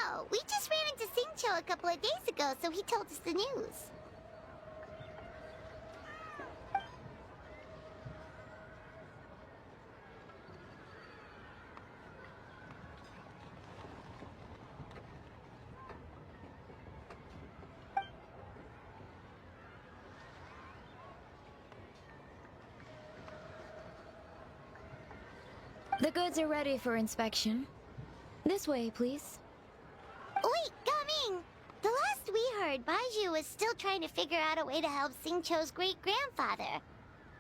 No, we just ran into Singcho a couple of days ago, so he told us the news. The goods are ready for inspection. This way, please. Wait, Gaming! The last we heard, Baiju was still trying to figure out a way to help Singcho's great-grandfather.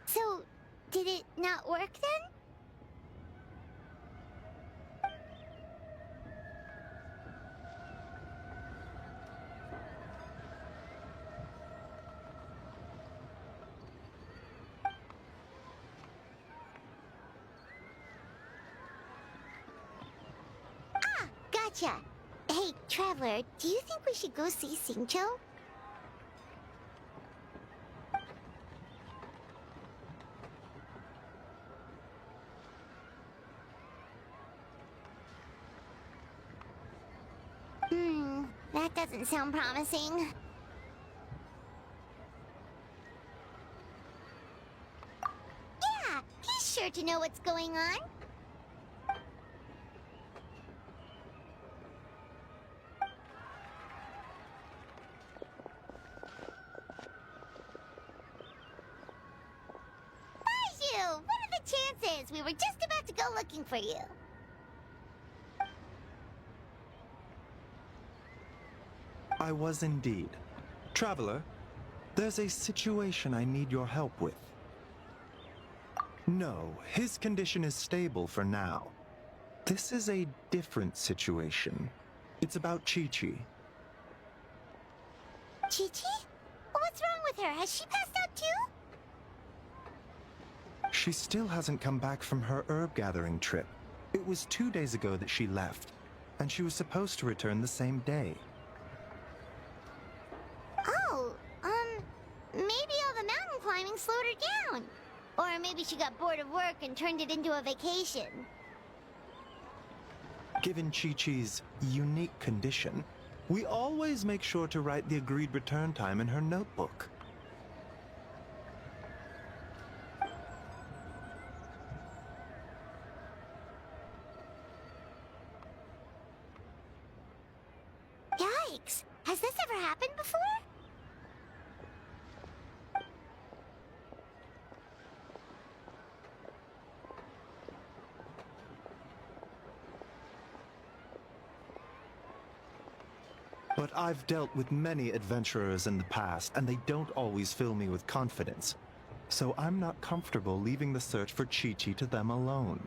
So, did it not work then? Ah, gotcha! Hey, Traveler, do you think we should go see Singcho? doesn't sound promising. Yeah, he's sure to know what's going on. What are the chances? We were just about to go looking for you. I was indeed. Traveler, there's a situation I need your help with. No, his condition is stable for now. This is a different situation. It's about Chi-Chi. Chi-Chi? What's wrong with her? Has she passed out too? She still hasn't come back from her herb gathering trip. It was 2 days ago that she left, and she was supposed to return the same day. Oh, maybe all the mountain climbing slowed her down. Or maybe she got bored of work and turned it into a vacation. Given Chi-Chi's unique condition, we always make sure to write the agreed return time in her notebook. Yikes! Has this ever happened before? But I've dealt with many adventurers in the past, and they don't always fill me with confidence. So I'm not comfortable leaving the search for Chi-Chi to them alone.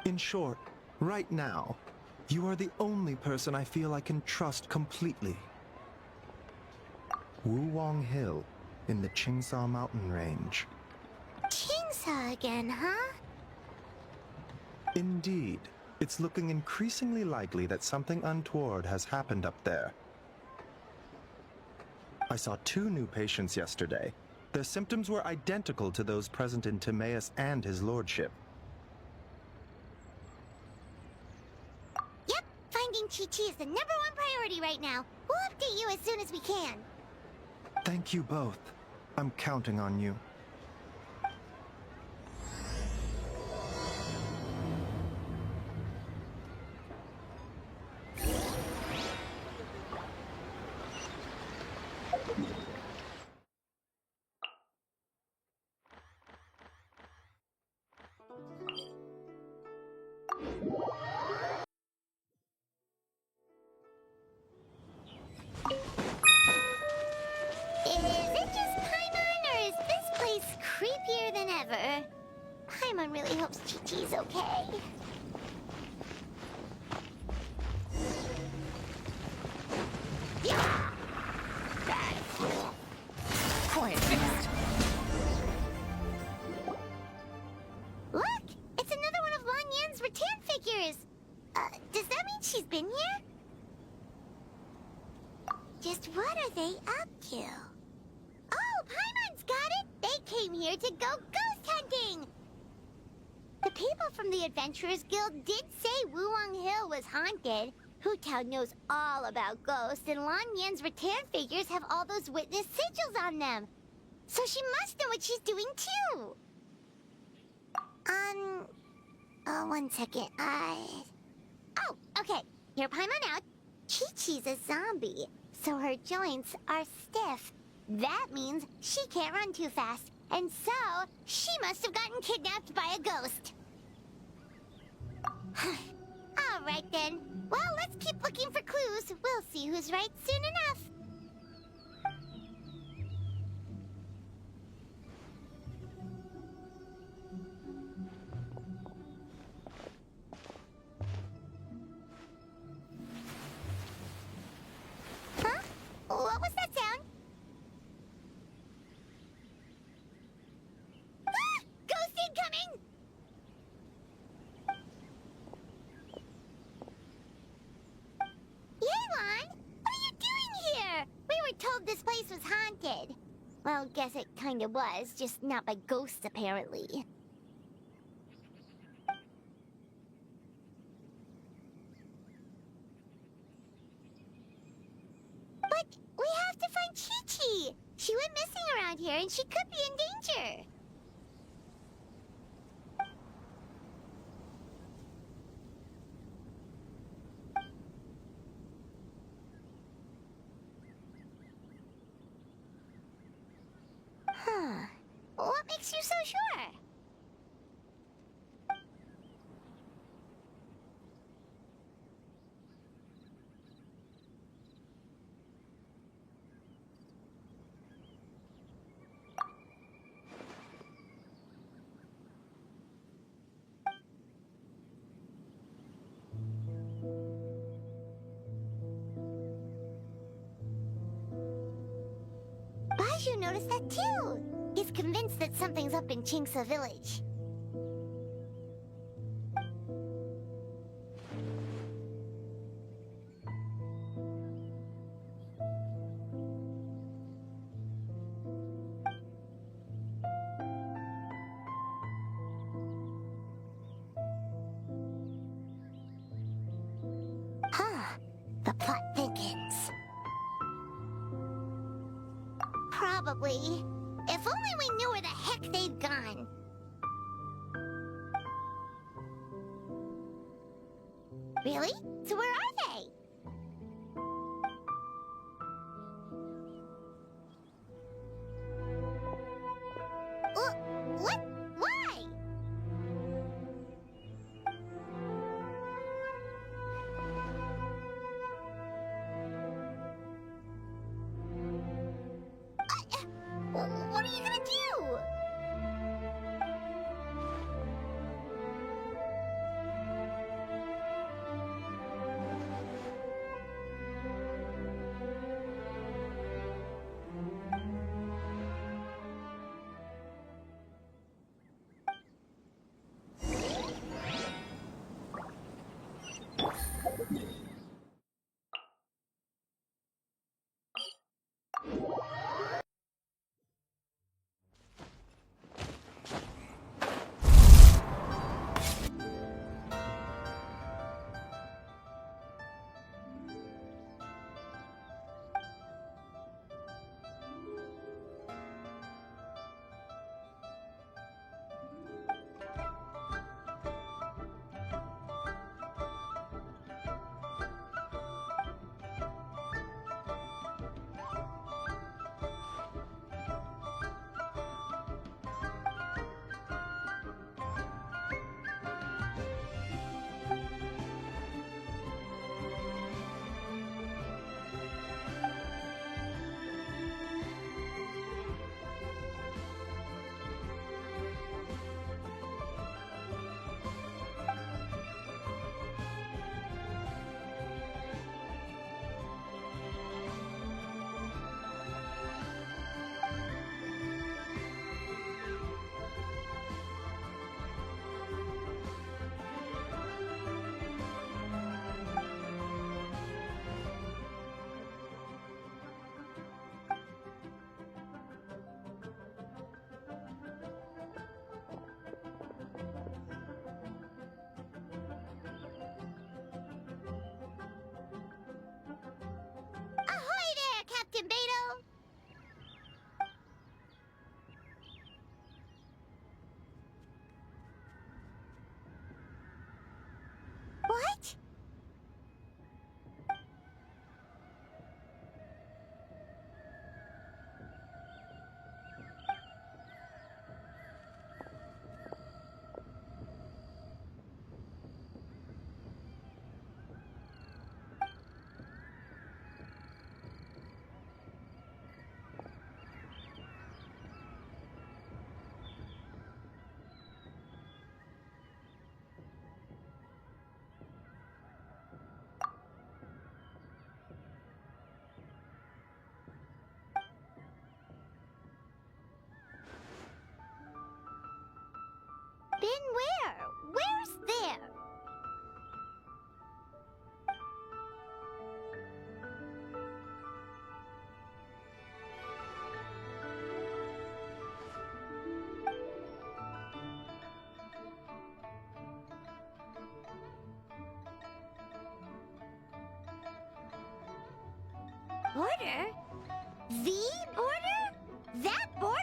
In short, right now, you are the only person I feel I can trust completely. Wuwang Hill, in the Qingsa mountain range. Qingsa again, huh? Indeed. It's looking increasingly likely that something untoward has happened up there. I saw 2 new patients yesterday. Their symptoms were identical to those present in Timaeus and his lordship. Yep, finding Chi-Chi is the #1 priority right now. We'll update you as soon as we can. Thank you both. I'm counting on you. Is it just Paimon, or is this place creepier than ever? Paimon really hopes Chi-Chi's okay. Yeah! Quiet, beast. Look! It's another one of Lan Yan's rattan figures! Does that mean she's been here? Just what are they up to? Oh, Paimon's got it! They came here to go ghost hunting! The people from the Adventurers Guild did say Wuwang Hill was haunted. Hu Tao knows all about ghosts, and Lan Yan's rattan figures have all those witness sigils on them. So she must know what she's doing, too. One second, Oh, okay. Hear Paimon out. Chi-Chi's a zombie, so her joints are stiff. That means she can't run too fast, and so she must have gotten kidnapped by a ghost. All right, then. Well, let's keep looking for clues. We'll see who's right soon enough. Huh? What was that sound? Ah! Ghost incoming! Yelan, what are you doing here? We were told this place was expected. Well, guess it kinda was, just not by ghosts, apparently. But we have to find Chi-Chi! She went missing around here and she could be in danger! Huh. What makes you so sure? Baju noticed that too. He's convinced that something's up in Chingsa village. Huh. The plot thickens. Probably. If only we knew where the heck they've gone. Really? So where are they? What? Why? What are you gonna do? Ahoy there, Captain Beto! What? Been where? Where's there? Border? The border? That border?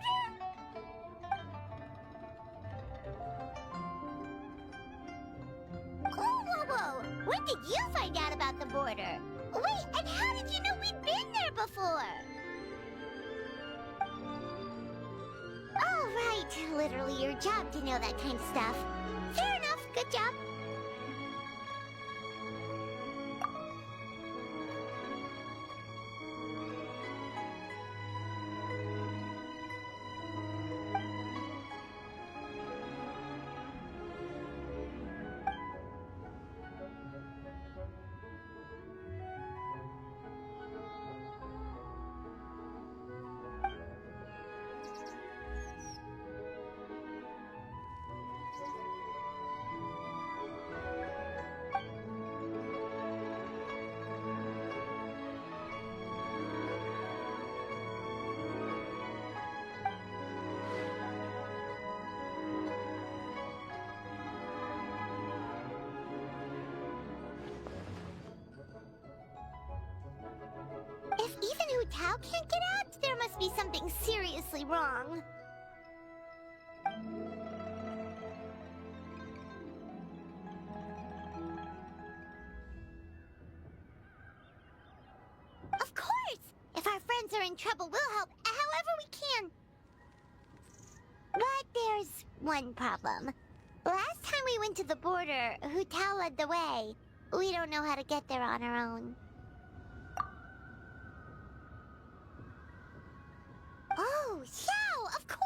Whoa! When did you find out about the border? Wait, and how did you know we'd been there before? Oh, right. Literally your job to know that kind of stuff. Fair enough. Good job. If even Hu Tao can't get out, there must be something seriously wrong. Of course! If our friends are in trouble, we'll help however we can. But there's one problem. Last time we went to the border, Hu Tao led the way. We don't know how to get there on our own. Oh, yeah, of course!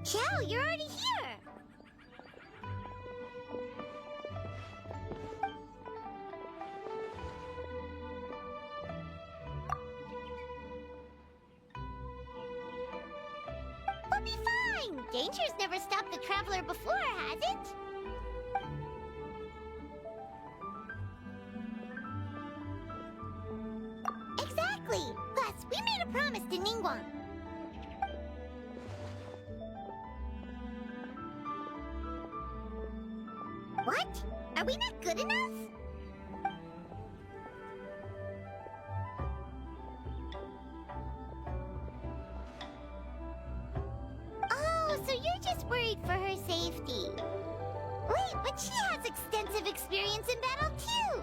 Xiao, you're already here! We'll be fine! Danger's never stopped the traveler before, has it? Exactly! Plus, we made a promise to Ningguang. What? Are we not good enough? Oh, so you're just worried for her safety. Wait, but she has extensive experience in battle too!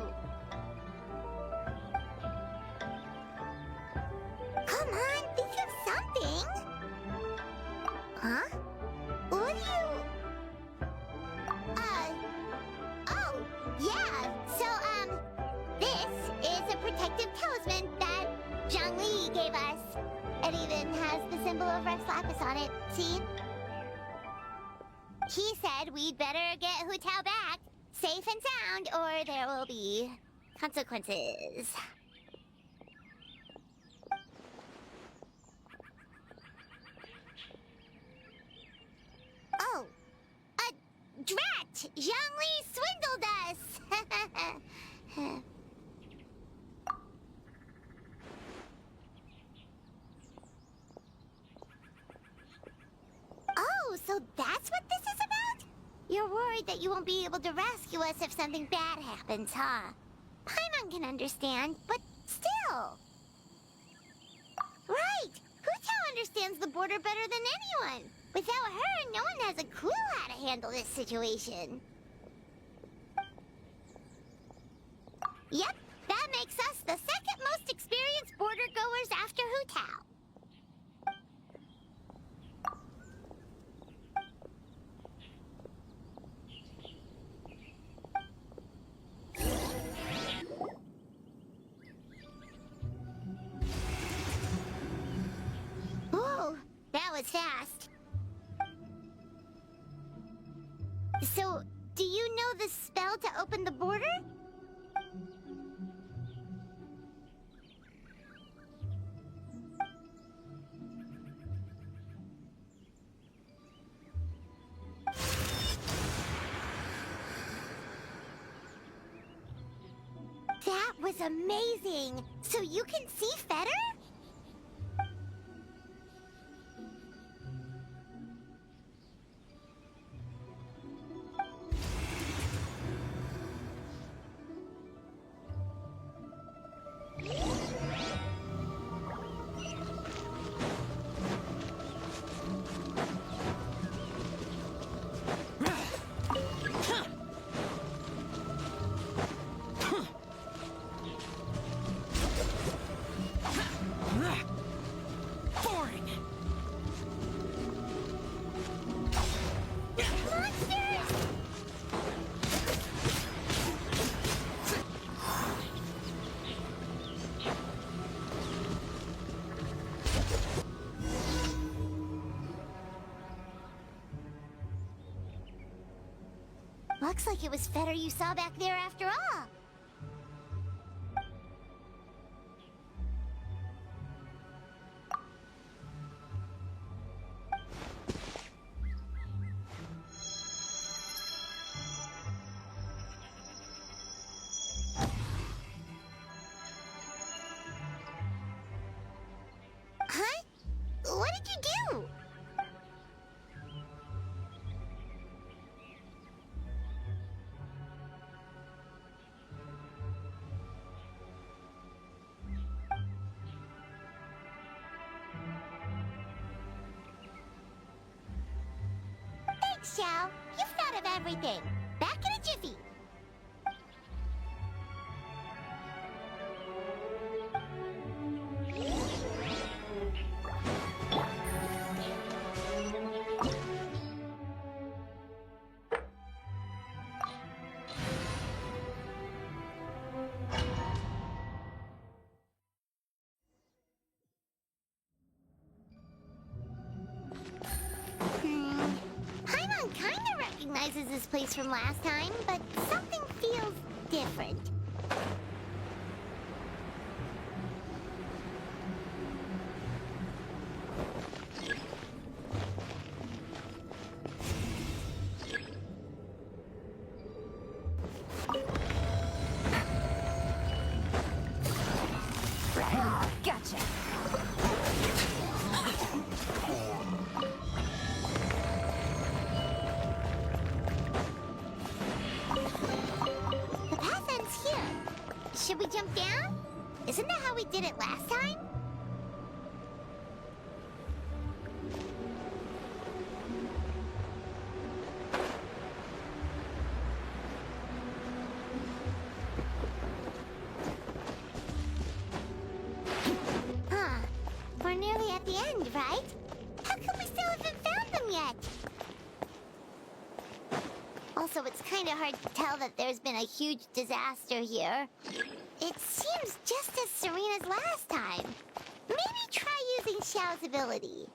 Come on, think of something! Huh? What do you... Oh, yeah, so, this is a protective talisman that Zhongli gave us. It even has the symbol of Rex Lapis on it, see? He said we'd better get Hu Tao back, safe and sound, or there will be consequences. Oh, drat! Zhongli swindled us! Oh, so that's what this is about? You're worried that you won't be able to rescue us if something bad happens, huh? Paimon can understand, but still. Right! Hu Tao understands the border better than anyone. Without her, no one has a clue how to handle this situation. Yep, that makes us the second most experienced border goers after Hu Tao. Ooh, that was fast. So, do you know the spell to open the border? That was amazing! So you can see Fetter? Looks like it was Fetter you saw back there after all. Huh? What did you do? Thanks, Xiao. You've thought of everything. Back in a jiffy. Paimon kinda recognizes this place from last time, but something feels different. Gotcha. The path ends here. Should we jump down? Isn't that how we did it last time? the end, right? How come we still haven't found them yet? Also, it's kind of hard to tell that there's been a huge disaster here. It seems just as serene as last time. Maybe try using Xiao's ability.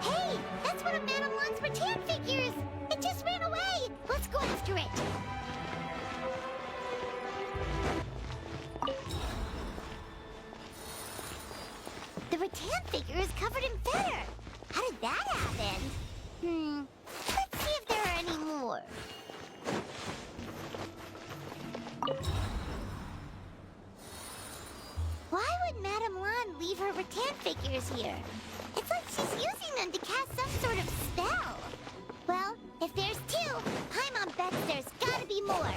Hey, that's one of Madame Lan's rattan figures! It just ran away! Let's go after it! The rattan figure is covered in feather! How did that happen? Let's see if there are any more. Why would Madame Lan leave her rattan figures here? It's like she's using them to cast some sort of spell. Well, if there's two, Paimon bets there's gotta be more.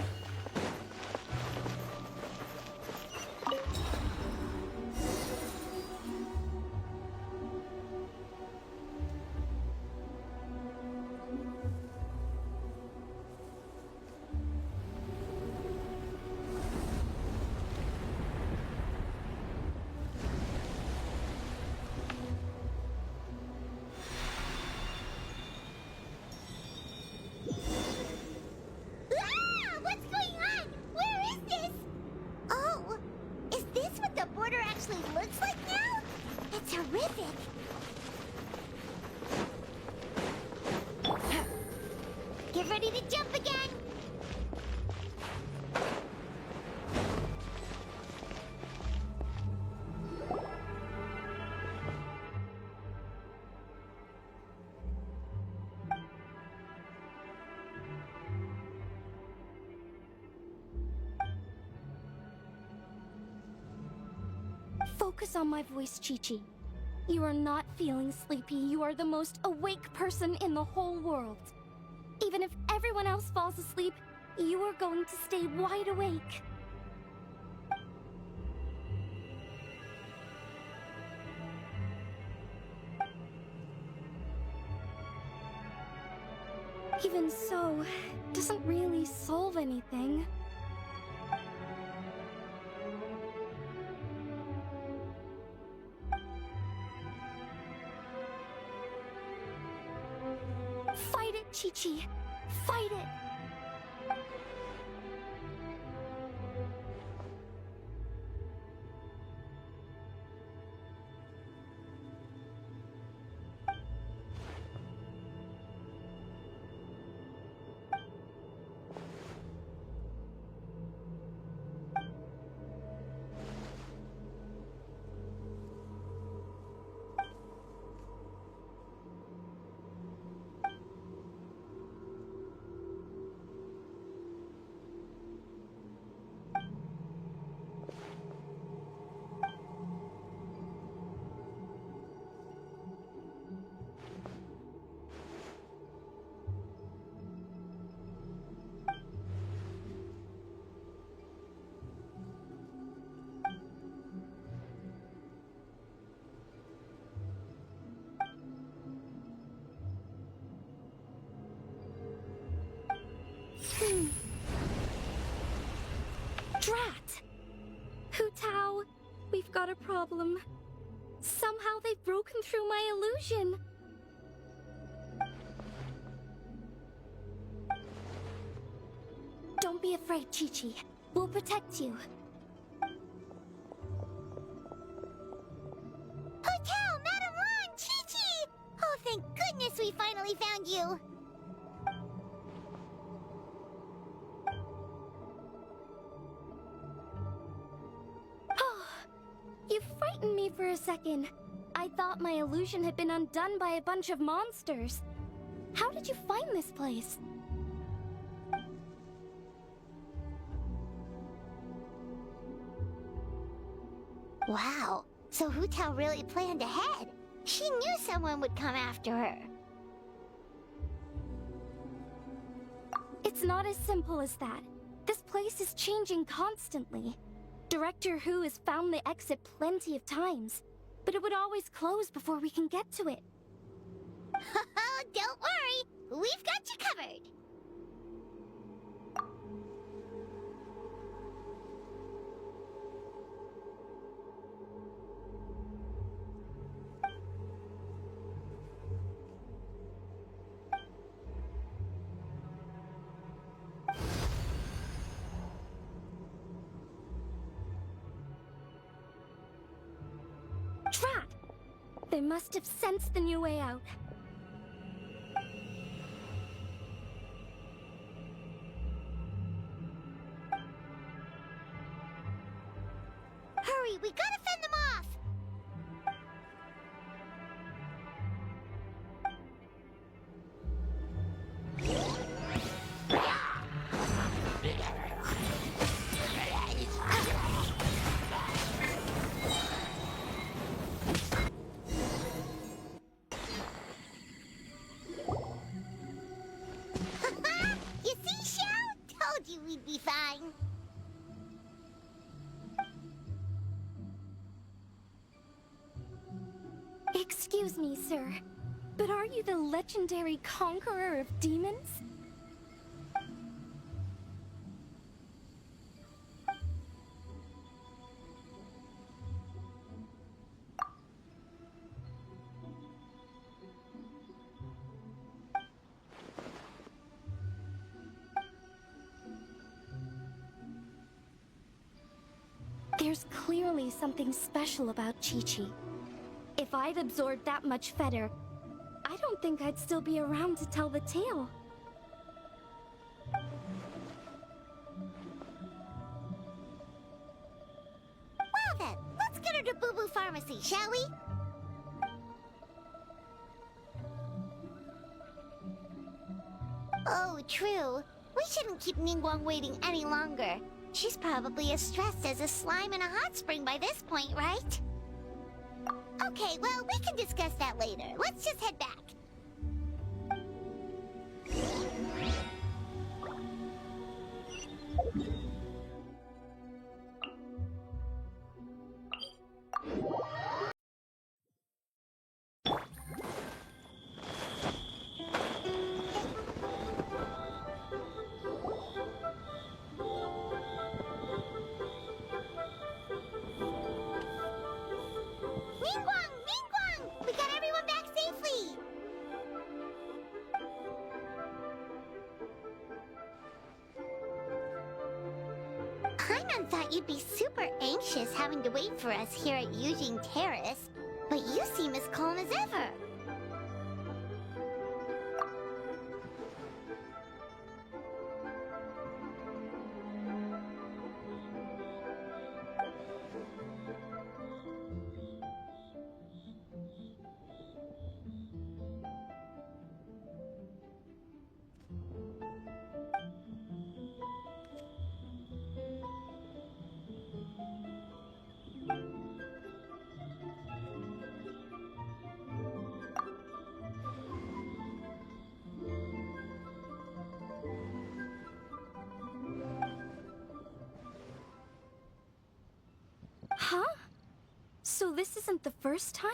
Looks like now? It's horrific. Get ready to jump again. Focus on my voice, Chi-Chi. You are not feeling sleepy. You are the most awake person in the whole world. Even if everyone else falls asleep, you are going to stay wide awake. Even so, it doesn't really solve anything. Fight it, Chi-Chi! Fight it! Drat! Hu Tao, we've got a problem. Somehow they've broken through my illusion. Don't be afraid, Chi-Chi. We'll protect you. Hotel, Madame Lan, Chi-Chi! Oh, thank goodness we finally found you. You frightened me for a second. I thought my illusion had been undone by a bunch of monsters. How did you find this place? Wow, so Hu Tao really planned ahead. She knew someone would come after her. It's not as simple as that. This place is changing constantly. Director Hu has found the exit plenty of times, but it would always close before we can get to it. Don't worry, we've got you covered. They must have sensed the new way out. Hurry, we gotta fend them off! You see, Shell? Told you we'd be fine. Excuse me, sir, but are you the legendary conqueror of demons? There's clearly something special about Chi-Chi. If I'd absorbed that much fetter, I don't think I'd still be around to tell the tale. Well then, let's get her to Boo Boo Pharmacy, shall we? Oh, true. We shouldn't keep Ningguang waiting any longer. She's probably as stressed as a slime in a hot spring by this point, right? Okay, well, we can discuss that later. Let's just head back. We got everyone back safely! Paimon thought you'd be super anxious having to wait for us here at Yujing Terrace, but you seem as calm as ever. Huh? So this isn't the first time?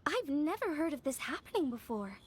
I've never heard of this happening before.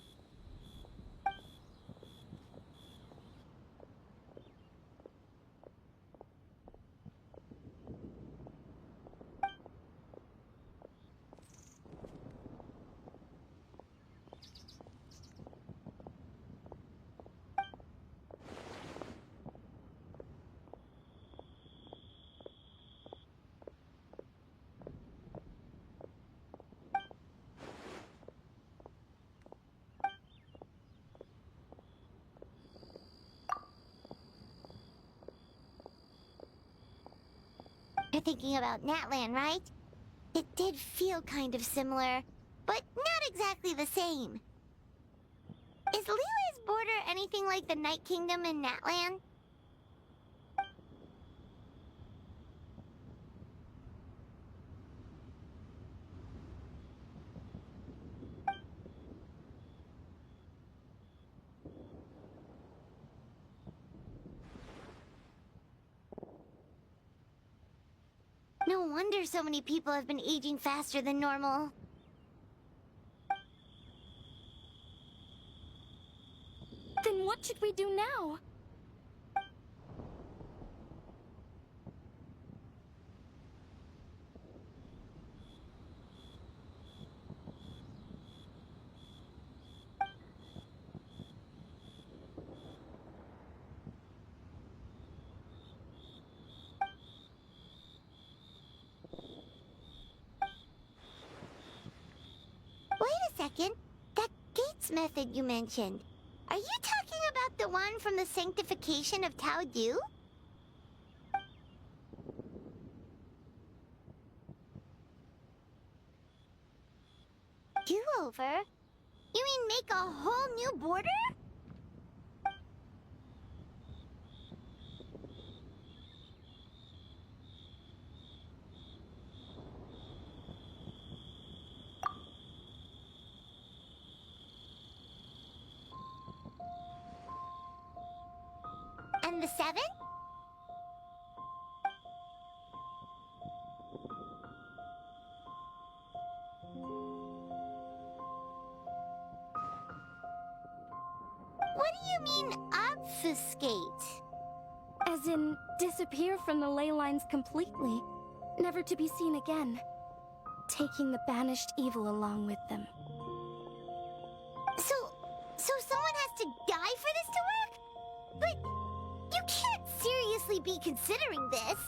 You're thinking about Natlan, right? It did feel kind of similar, but not exactly the same. Is Liyue's border anything like the Night Kingdom in Natlan? No wonder so many people have been aging faster than normal. Then what should we do now? second. That gates method you mentioned. Are you talking about the one from the sanctification of Tao Du? Do-over? You mean make a whole new border? And the 7? What do you mean, obfuscate? As in, disappear from the ley lines completely, never to be seen again, taking the banished evil along with them. So someone has to die for this to work? But you can't seriously be considering this.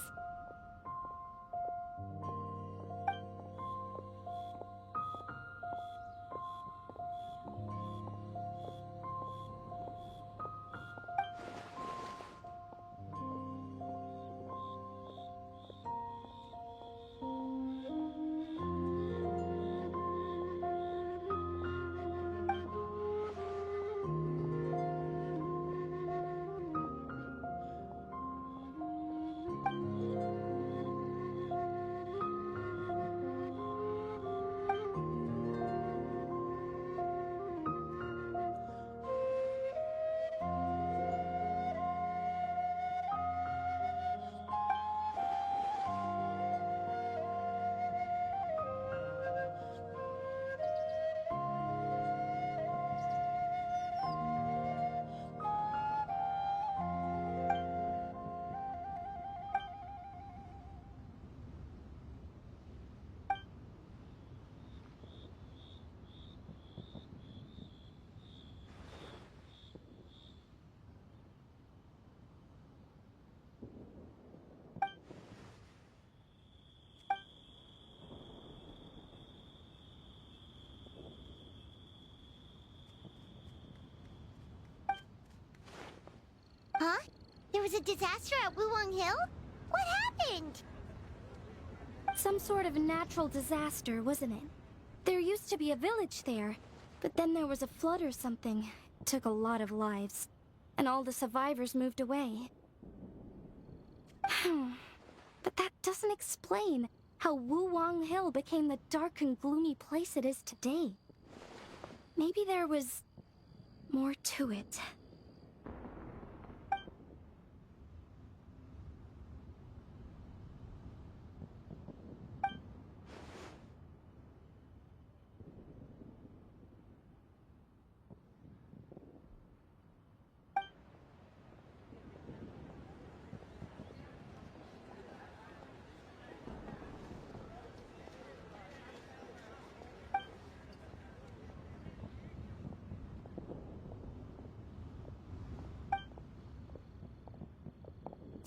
Huh? There was a disaster at Wuwang Hill? What happened? Some sort of natural disaster, wasn't it? There used to be a village there, but then there was a flood or something. It took a lot of lives, and all the survivors moved away. But that doesn't explain how Wuwang Hill became the dark and gloomy place it is today. Maybe there was more to it.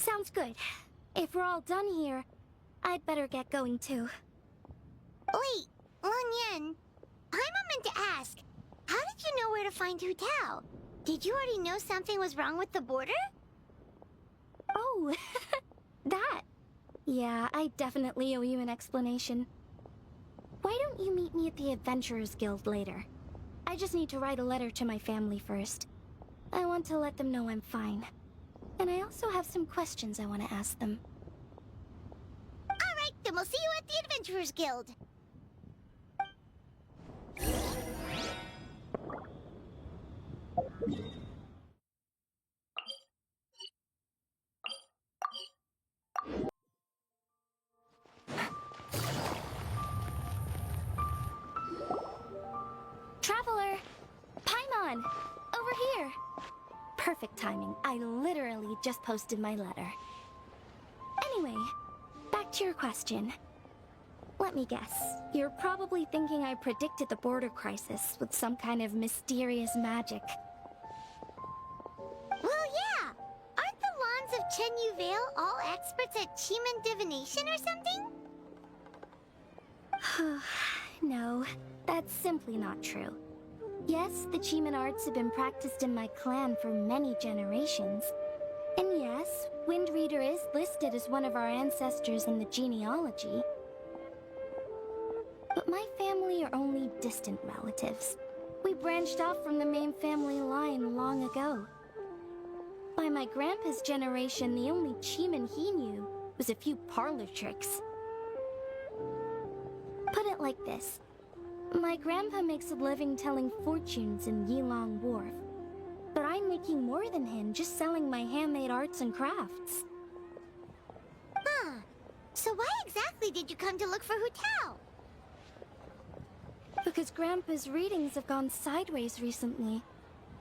Sounds good. If we're all done here, I'd better get going too. Wait, Long Yen. Paimon meant to ask, how did you know where to find Hu Tao? Did you already know something was wrong with the border? Oh, that. Yeah, I definitely owe you an explanation. Why don't you meet me at the Adventurers Guild later? I just need to write a letter to my family first. I want to let them know I'm fine. And I also have some questions I want to ask them. Alright, then we'll see you at the Adventurers Guild. Traveler! Paimon! Over here! Perfect timing. I literally just posted my letter. Anyway, back to your question. Let me guess. You're probably thinking I predicted the border crisis with some kind of mysterious magic. Well, yeah! Aren't the Lons of Chen Yu Vale all experts at Qi divination or something? No. That's simply not true. Yes, the Cheeman arts have been practiced in my clan for many generations. And yes, Windreader is listed as one of our ancestors in the genealogy. But my family are only distant relatives. We branched off from the main family line long ago. By my grandpa's generation, the only Cheeman he knew was a few parlor tricks. Put it like this. My grandpa makes a living telling fortunes in Yilong Wharf. But I'm making more than him just selling my handmade arts and crafts. Huh. So why exactly did you come to look for Hu Tao? Because Grandpa's readings have gone sideways recently.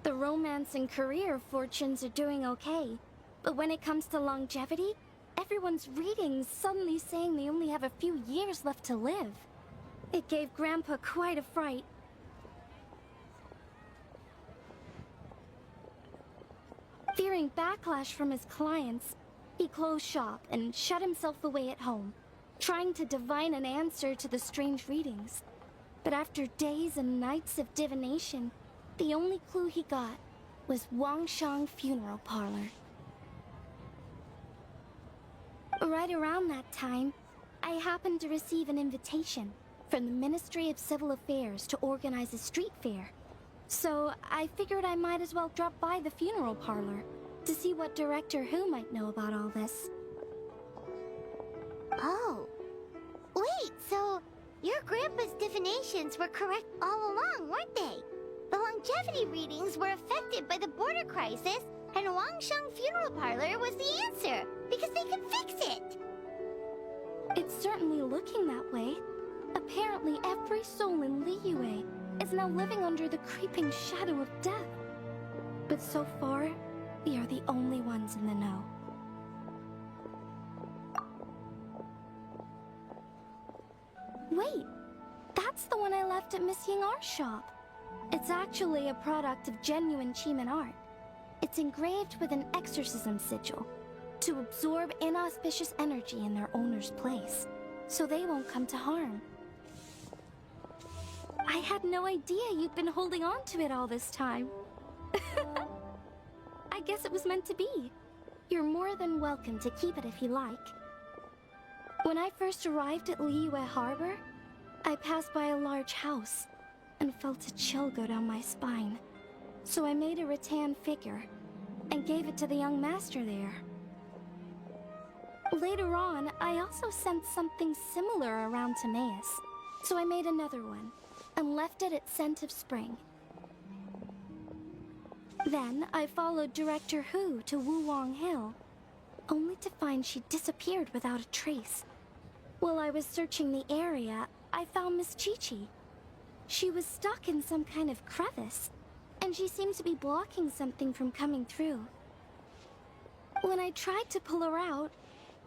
The romance and career fortunes are doing okay. But when it comes to longevity, everyone's readings suddenly saying they only have a few years left to live. It gave Grandpa quite a fright. Fearing backlash from his clients, he closed shop and shut himself away at home, trying to divine an answer to the strange readings. But after days and nights of divination, the only clue he got was Wangshang Funeral Parlor. Right around that time, I happened to receive an invitation from the Ministry of Civil Affairs to organize a street fair. So I figured I might as well drop by the funeral parlor to see what Director Who might know about all this. Oh. Wait, so your grandpa's divinations were correct all along, weren't they? The longevity readings were affected by the border crisis, and Wangshang Funeral Parlor was the answer, because they could fix it! It's certainly looking that way. Apparently every soul in Liyue is now living under the creeping shadow of death. But so far, we are the only ones in the know. Wait, that's the one I left at Miss Yingar's shop. It's actually a product of genuine Cheeman art. It's engraved with an exorcism sigil to absorb inauspicious energy in their owner's place, so they won't come to harm. I had no idea you'd been holding on to it all this time. I guess it was meant to be. You're more than welcome to keep it if you like. When I first arrived at Liyue Harbor, I passed by a large house and felt a chill go down my spine. So I made a rattan figure and gave it to the young master there. Later on, I also sent something similar around to Maus, so I made another one and left it at Scent of Spring. Then I followed Director Who to Wuwang Hill, only to find she disappeared without a trace. While I was searching the area, I found Miss Chi-Chi. She was stuck in some kind of crevice, and she seemed to be blocking something from coming through. When I tried to pull her out,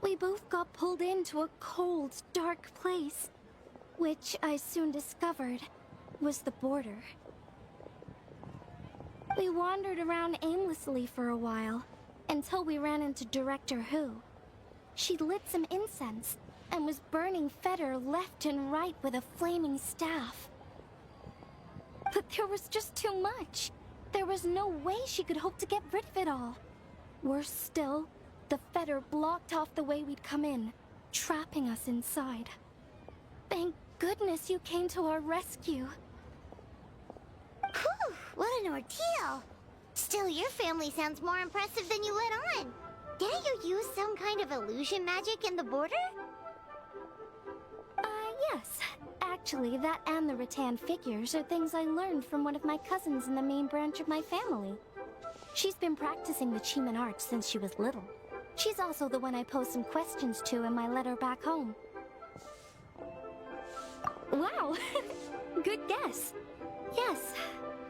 we both got pulled into a cold, dark place, which I soon discovered was the border. We wandered around aimlessly for a while, until we ran into Director Who. She lit some incense, and was burning Fetter left and right with a flaming staff. But there was just too much. There was no way she could hope to get rid of it all. Worse still, the Fetter blocked off the way we'd come in, trapping us inside. Thank goodness you came to our rescue. Whew, what an ordeal! Still, your family sounds more impressive than you let on. Didn't you use some kind of illusion magic in the border? Yes. Actually, that and the rattan figures are things I learned from one of my cousins in the main branch of my family. She's been practicing the Cheeman arts since she was little. She's also the one I posed some questions to in my letter back home. Wow! Good guess. Yes,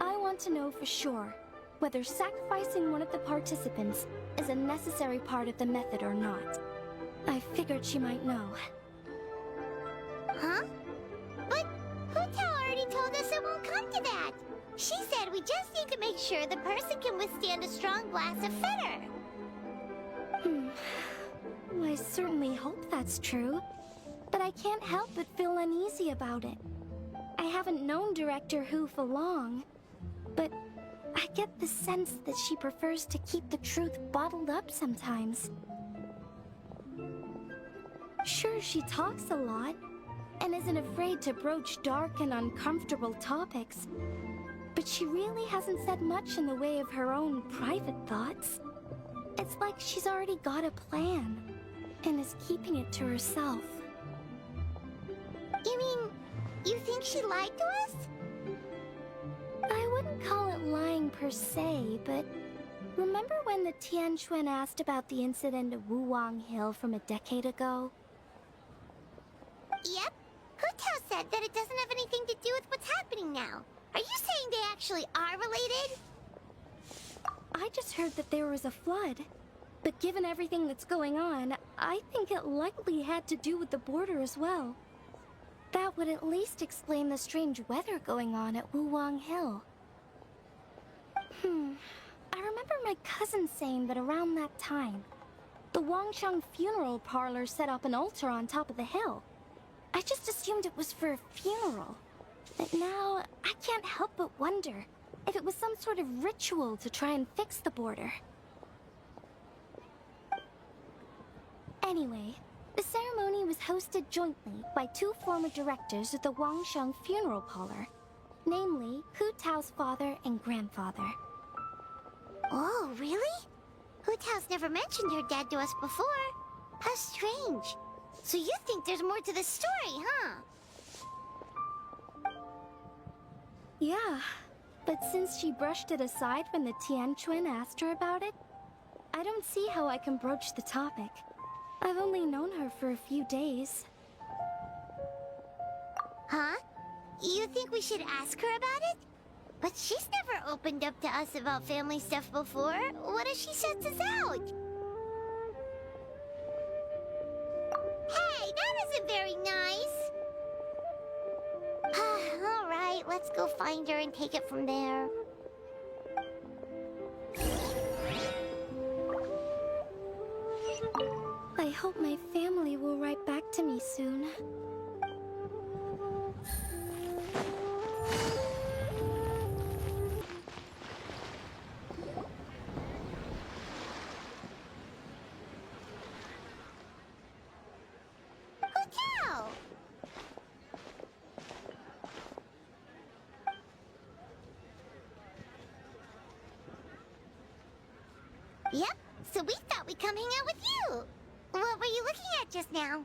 I want to know for sure whether sacrificing one of the participants is a necessary part of the method or not. I figured she might know. Huh? But Hu Tao already told us it won't come to that. She said we just need to make sure the person can withstand a strong blast of Fetter. I certainly hope that's true, but I can't help but feel uneasy about it. I haven't known Director Hu for long, but I get the sense that she prefers to keep the truth bottled up sometimes. Sure, she talks a lot, and isn't afraid to broach dark and uncomfortable topics, but she really hasn't said much in the way of her own private thoughts. It's like she's already got a plan, and is keeping it to herself. You mean, you think she lied to us? I wouldn't call it lying per se, but remember when the Tianquan asked about the incident at Wuwang Hill from a decade ago? Yep. Hu Tao said that it doesn't have anything to do with what's happening now. Are you saying they actually are related? I just heard that there was a flood, but given everything that's going on, I think it likely had to do with the border as well. That would at least explain the strange weather going on at Wuwang Hill. I remember my cousin saying that around that time, the Wangsheng funeral parlor set up an altar on top of the hill. I just assumed it was for a funeral. But now, I can't help but wonder if it was some sort of ritual to try and fix the border. Anyway, the ceremony was hosted jointly by two former directors of the Wangsheng funeral parlor, namely Hu Tao's father and grandfather. Oh, really? Hu Tao's never mentioned her dad to us before. How strange. So you think there's more to the story, huh? Yeah, but since she brushed it aside when the Tianquan asked her about it, I don't see how I can broach the topic. I've only known her for a few days. Huh? You think we should ask her about it? But she's never opened up to us about family stuff before. What if she shuts us out? Hey, that isn't very nice. All right, let's go find her and take it from there. I hope my family will write back to me soon. Hotel! Yep, so we thought we'd come hang out with you. What were you looking at just now?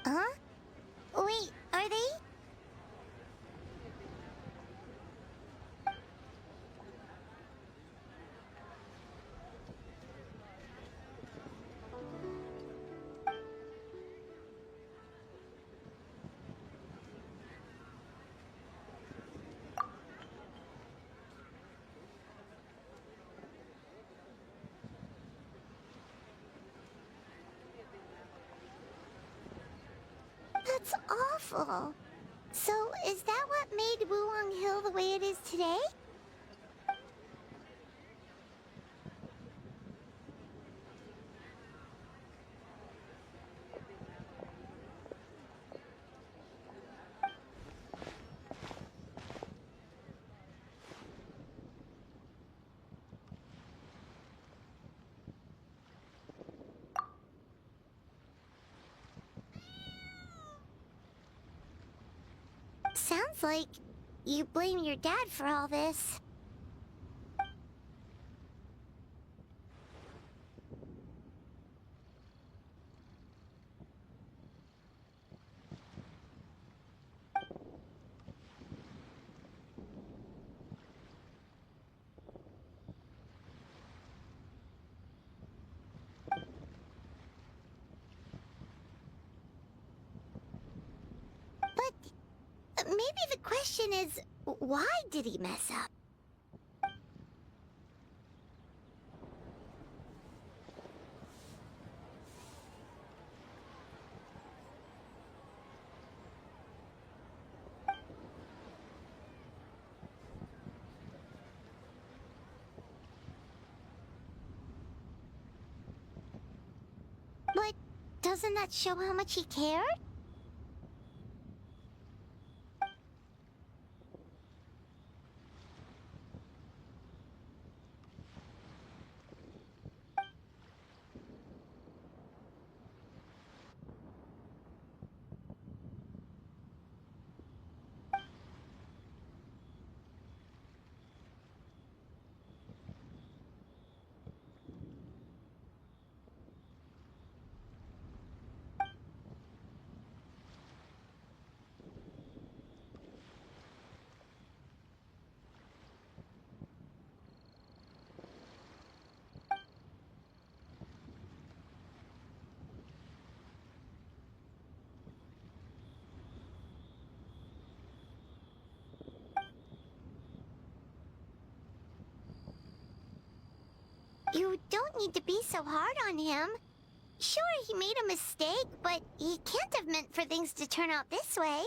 Huh? Wait, are they? That's awful. So, is that what made Wuwang Hill the way it is today? Sounds like you blame your dad for all this. Maybe the question is, why did he mess up? Doesn't that show how much he cared? You don't need to be so hard on him. Sure, he made a mistake, but he can't have meant for things to turn out this way.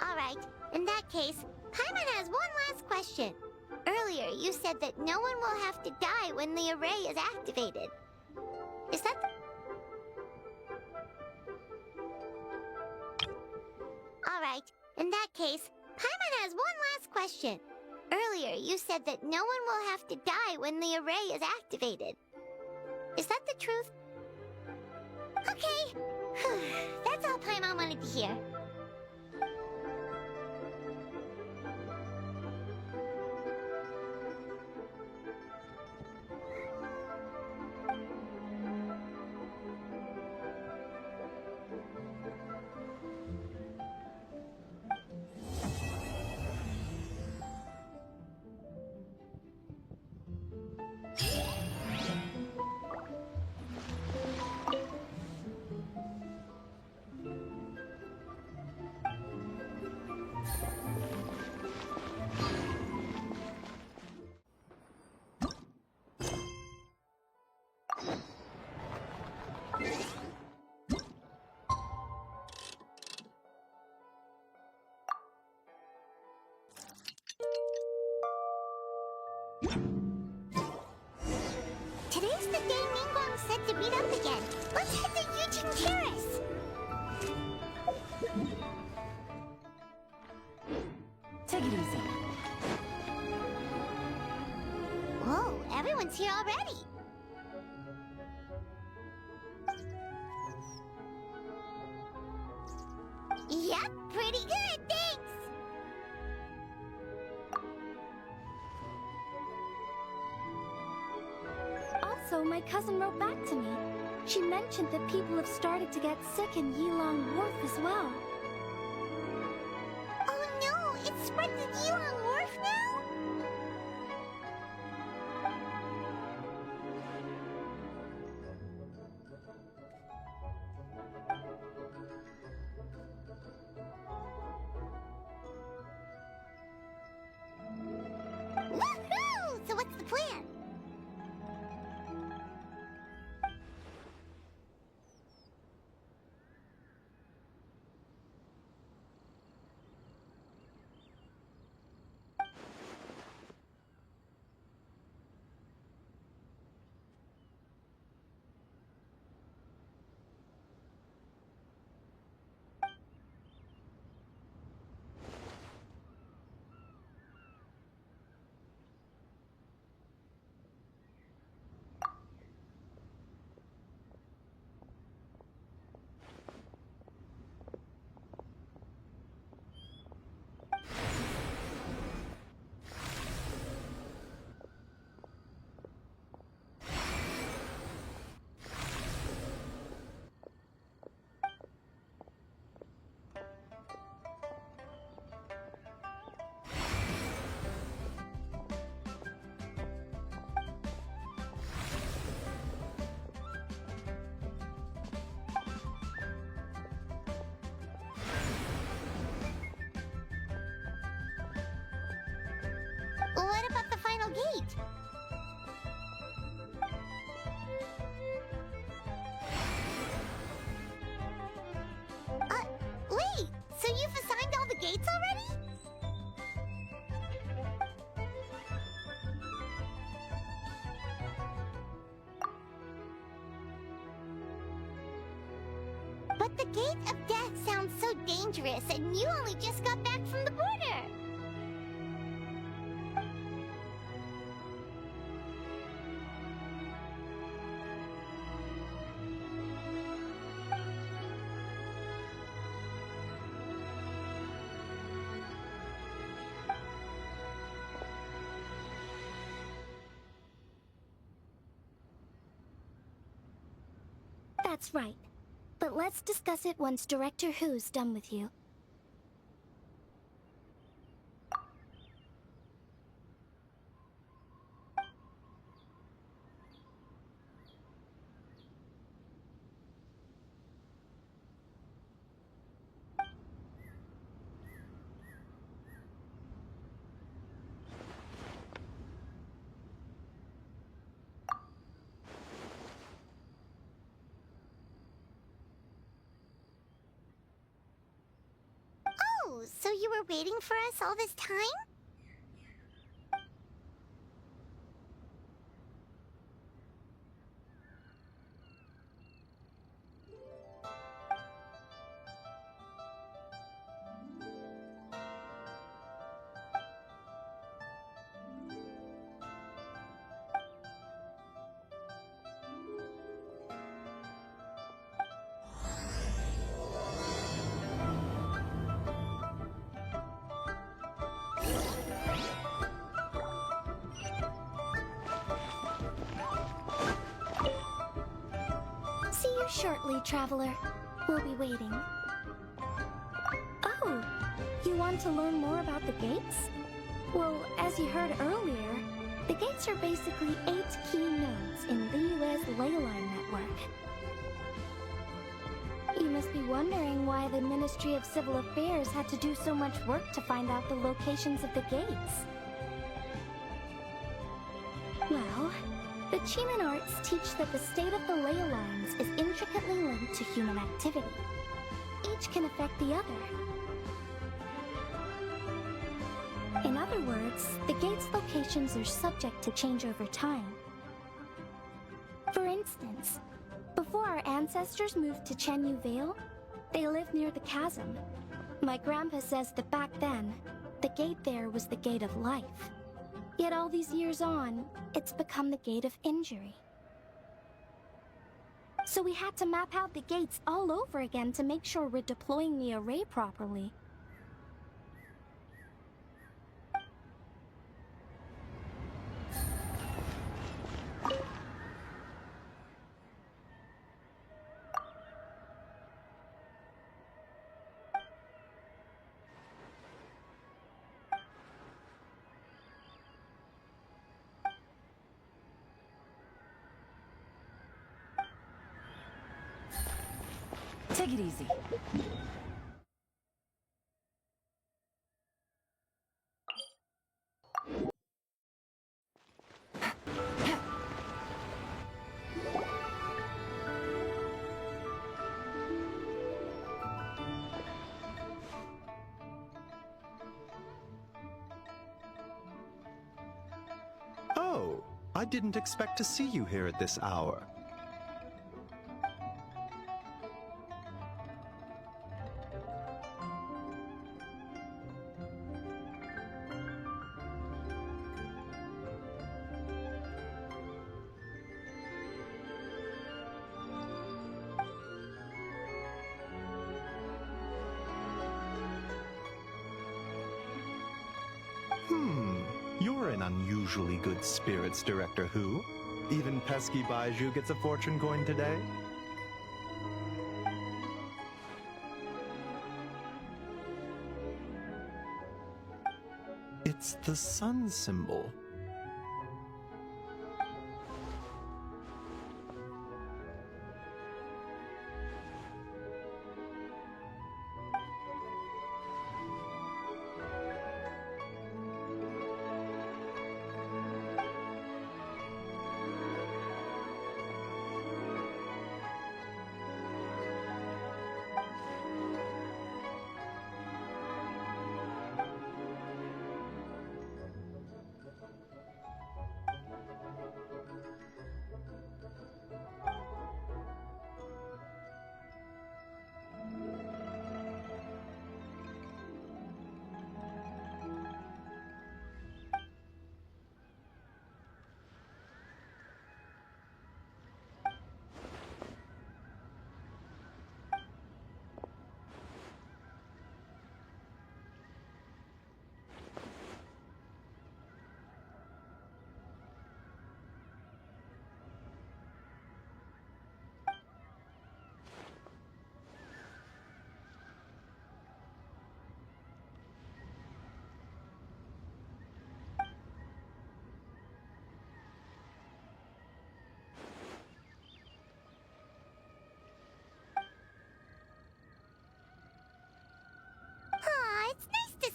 Alright, in that case, Paimon has one last question. Earlier, you said that no one will have to die when the array is activated. Is that Alright, in that case, Paimon has one last question. Earlier, you said that no one will have to die when the array is activated. Is that the truth? Okay. That's all Paimon wanted to hear. Today's the day Ningguang said to meet up again. Let's head to Yujing Terrace. Take it easy. Whoa, everyone's here already. Yep, pretty good, thanks. Also, my cousin wrote back to me. She mentioned that people have started to get sick in Yilong Wharf as well. Oh no, it's spread to Yilong Wharf now? Woohoo! So what's the plan? gate. Wait, so you've assigned all the gates already? But the Gate of Death sounds so dangerous, and you only just got back from the border. That's right. But let's discuss it once Director Who's done with you. Oh, so you were waiting for us all this time? See you shortly, Traveler. We'll be waiting. Oh, you want to learn more about the gates? Well, as you heard earlier, the gates are basically 8 key nodes in Liyue's ley line network. You must be wondering why the Ministry of Civil Affairs had to do so much work to find out the locations of the gates. Well, the Qilin arts teach that the state of the ley lines is intricately linked to human activity. Each can affect the other. In other words, the gate's locations are subject to change over time. For instance, before our ancestors moved to Chenyu Vale, they lived near the chasm. My grandpa says that back then, the gate there was the gate of life. Yet all these years on, it's become the gate of injury. So we had to map out the gates all over again to make sure we're deploying the array properly. Take it easy. Oh, I didn't expect to see you here at this hour. You're in unusually good spirits, Director Who. Even pesky Baiju gets a fortune coin today. It's the sun symbol.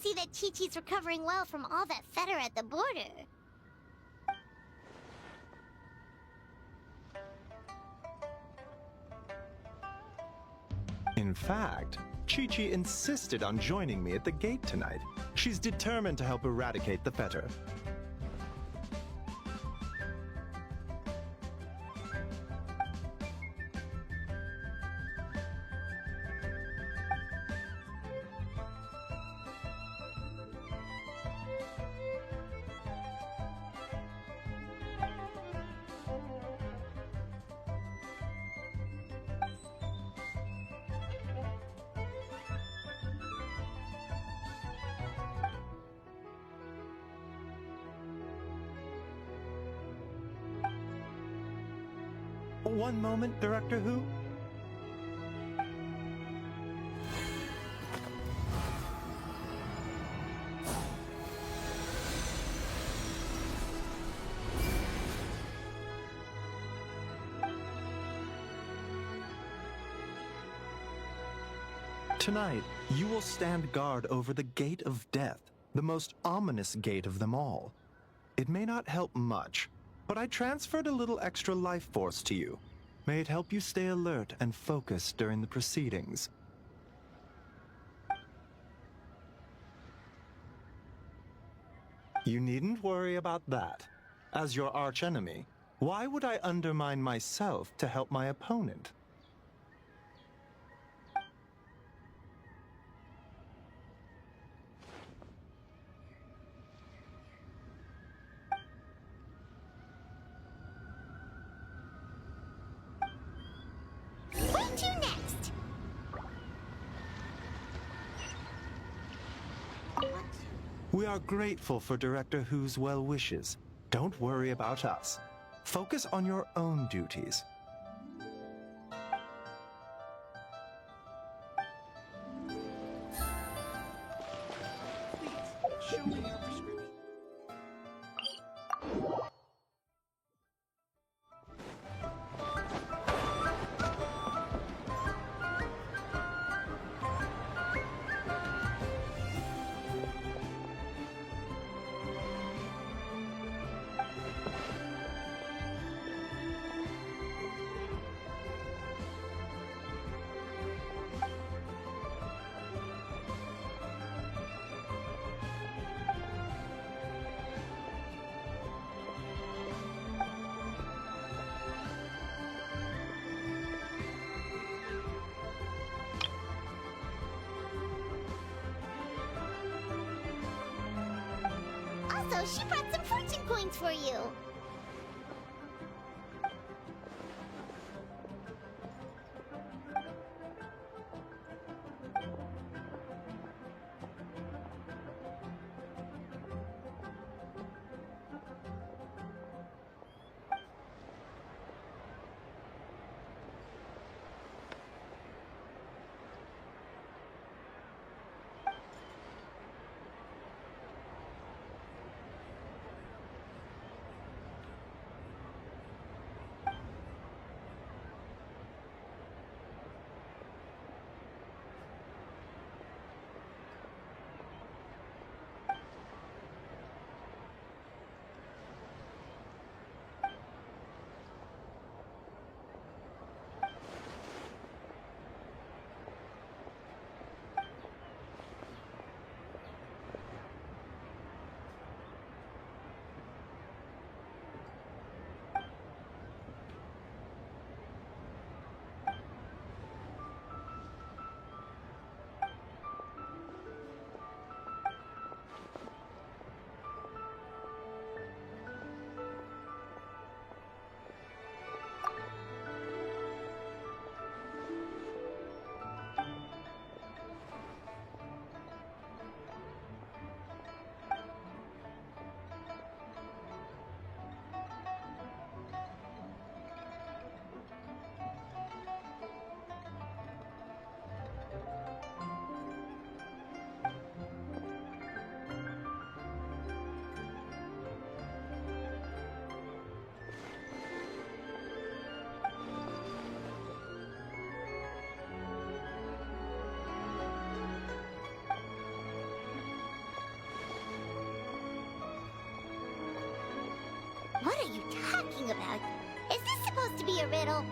see that Chi-Chi's recovering well from all that fetter at the border. In fact, Chi-Chi insisted on joining me at the gate tonight. She's determined to help eradicate the fetter. One moment, Director Who. Tonight, you will stand guard over the Gate of Death, the most ominous gate of them all. It may not help much, but I transferred a little extra life force to you. May it help you stay alert and focused during the proceedings. You needn't worry about that. As your archenemy, why would I undermine myself to help my opponent? Where to next? We are grateful for Director Who's well wishes. Don't worry about us. Focus on your own duties. Show me your prescription. Also, she brought some fortune coins for you. talking about? Is this supposed to be a riddle?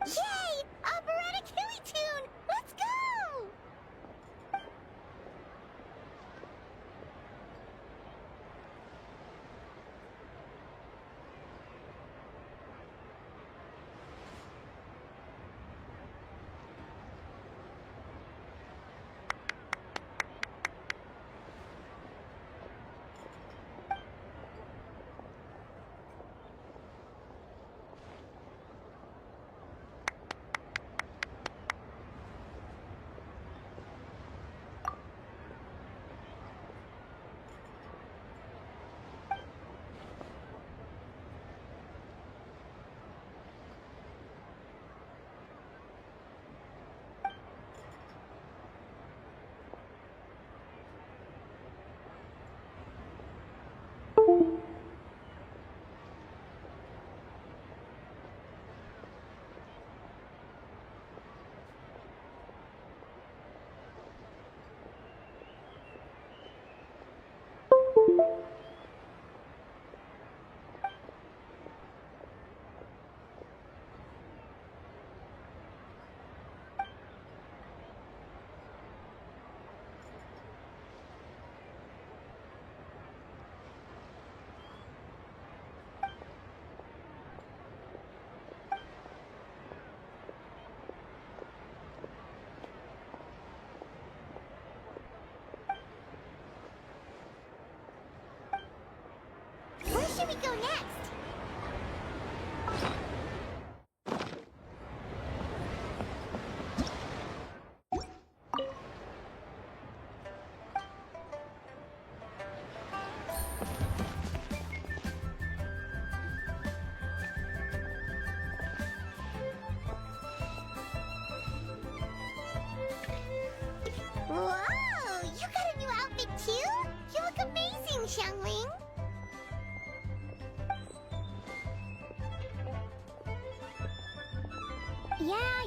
Yay! Operatic hilly tune! Let's go! Where should we go next? Whoa! You got a new outfit too? You look amazing, Xiangling!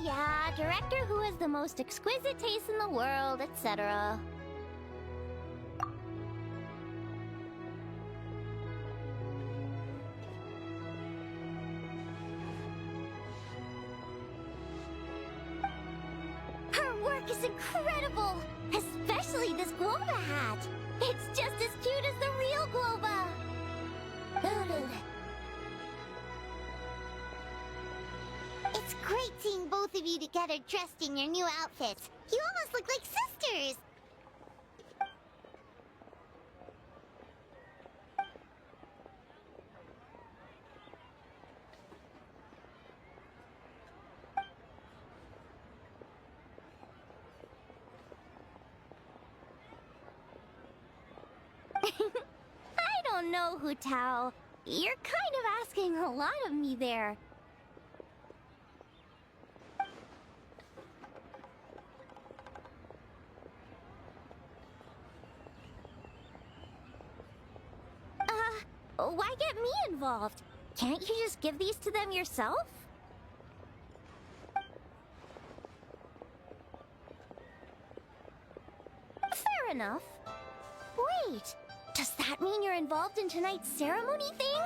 Yeah, director who has the most exquisite taste in the world, etc. Her work is incredible! Especially this Globa hat! It's just as cute as the real Globa! It's great seeing both of you together dressed in your new outfits. You almost look like sisters! I don't know, Hu Tao. You're kind of asking a lot of me there. Why get me involved? Can't you just give these to them yourself? Fair enough. Wait, does that mean you're involved in tonight's ceremony thing?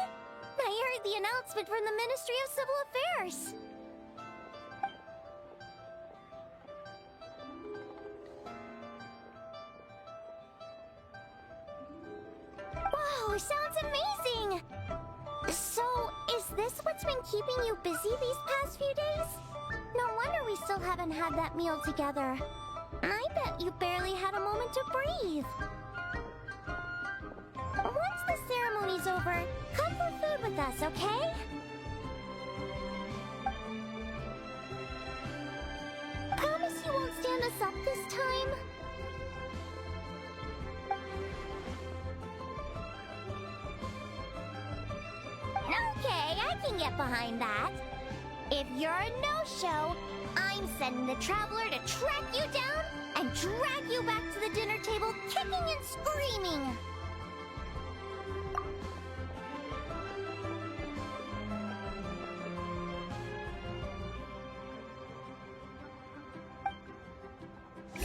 I heard the announcement from the Ministry of Civil Affairs. Whoa, sounds amazing! this what's been keeping you busy these past few days? No wonder we still haven't had that meal together. I bet you barely had a moment to breathe. Once the ceremony's over, come for food with us, okay? Promise you won't stand us up this time? Okay, I can get behind that. If you're a no-show, I'm sending the Traveler to track you down and drag you back to the dinner table kicking and screaming.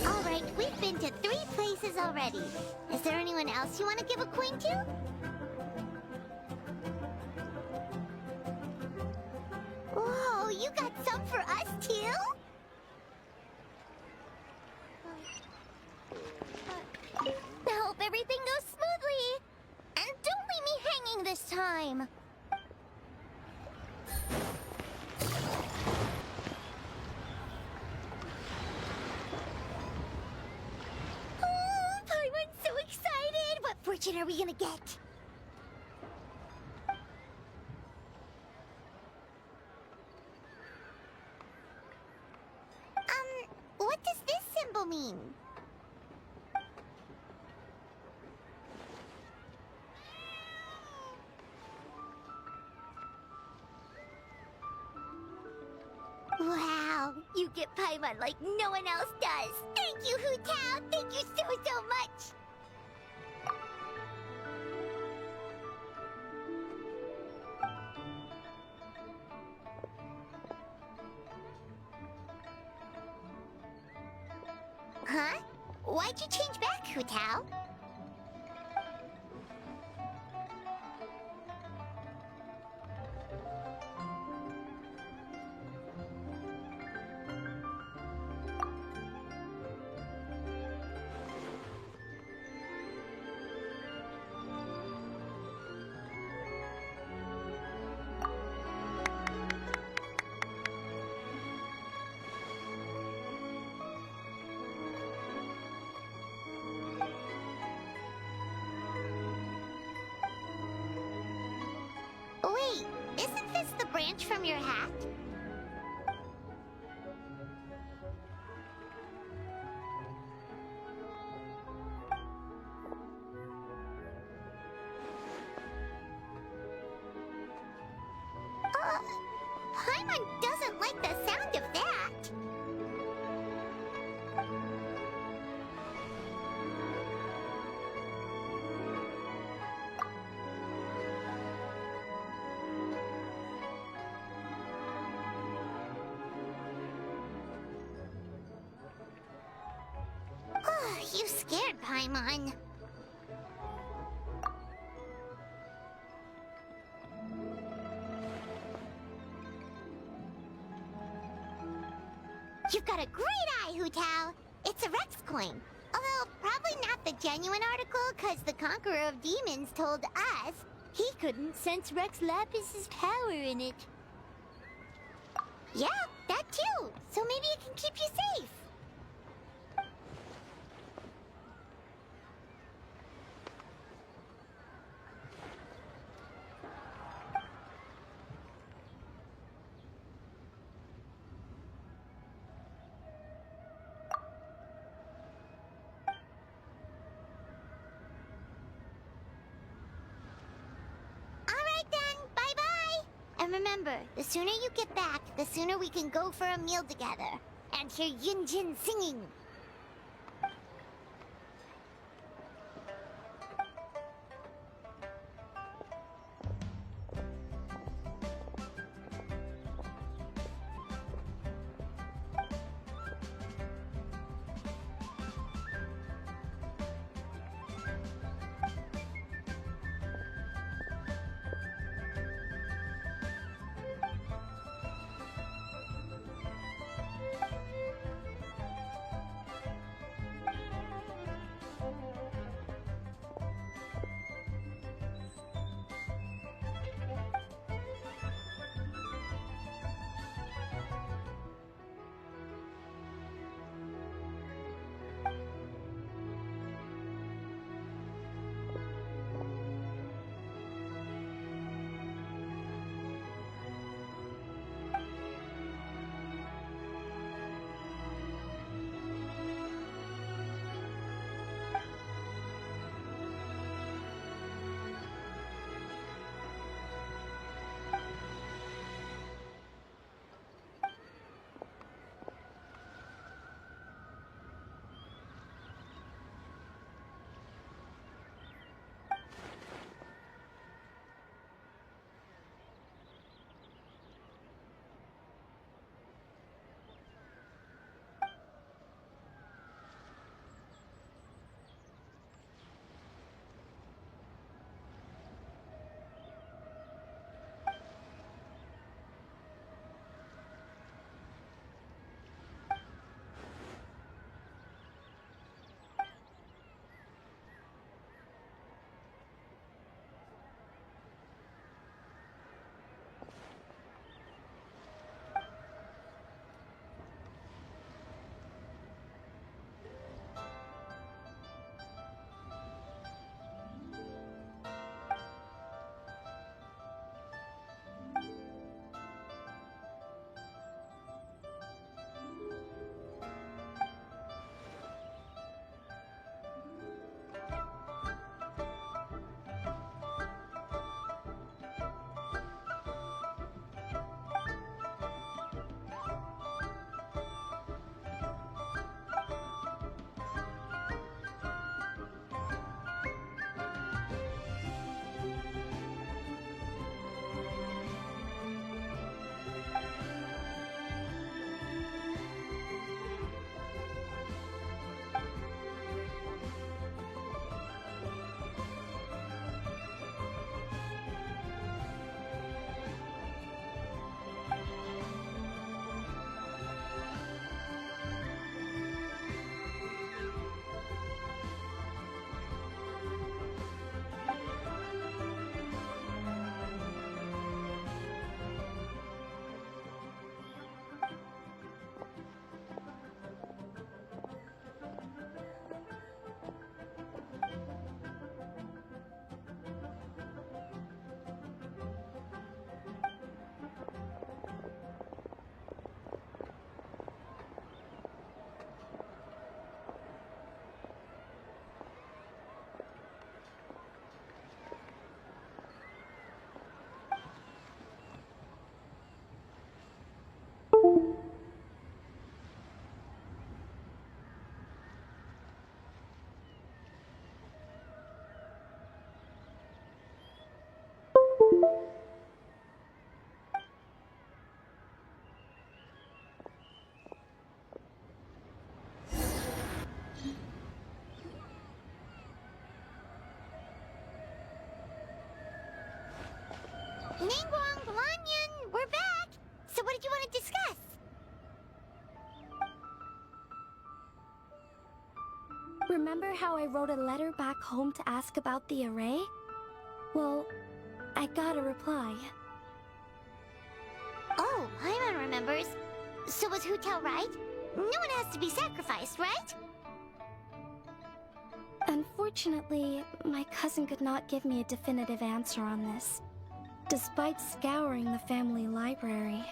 All right, we've been to 3 places already. Is there anyone else you want to give a coin to? Whoa, you got some for us too? I hope everything goes smoothly. And don't leave me hanging this time. Oh, Paimon's so excited! What fortune are we gonna get? What does this symbol mean? Wow, you get Paimon like no one else does. Thank you, Hu Tao. Thank you so, so much. Huh? Why'd you change back, Hu Tao? Wait, isn't this the branch from your hat? Paimon doesn't like the sound of that. You scared Paimon. You've got a great eye, Hu Tao. It's a Rex coin. Although, probably not the genuine article, because the Conqueror of Demons told us he couldn't sense Rex Lapis's power in it. Yeah, that too. So maybe it can keep you safe. And remember, the sooner you get back, the sooner we can go for a meal together. And hear Yunjin singing. did you want to discuss? Remember how I wrote a letter back home to ask about the array? Well, I got a reply. Oh, Paimon remembers. So was Hu Tao right? No one has to be sacrificed, right? Unfortunately, my cousin could not give me a definitive answer on this, despite scouring the family library.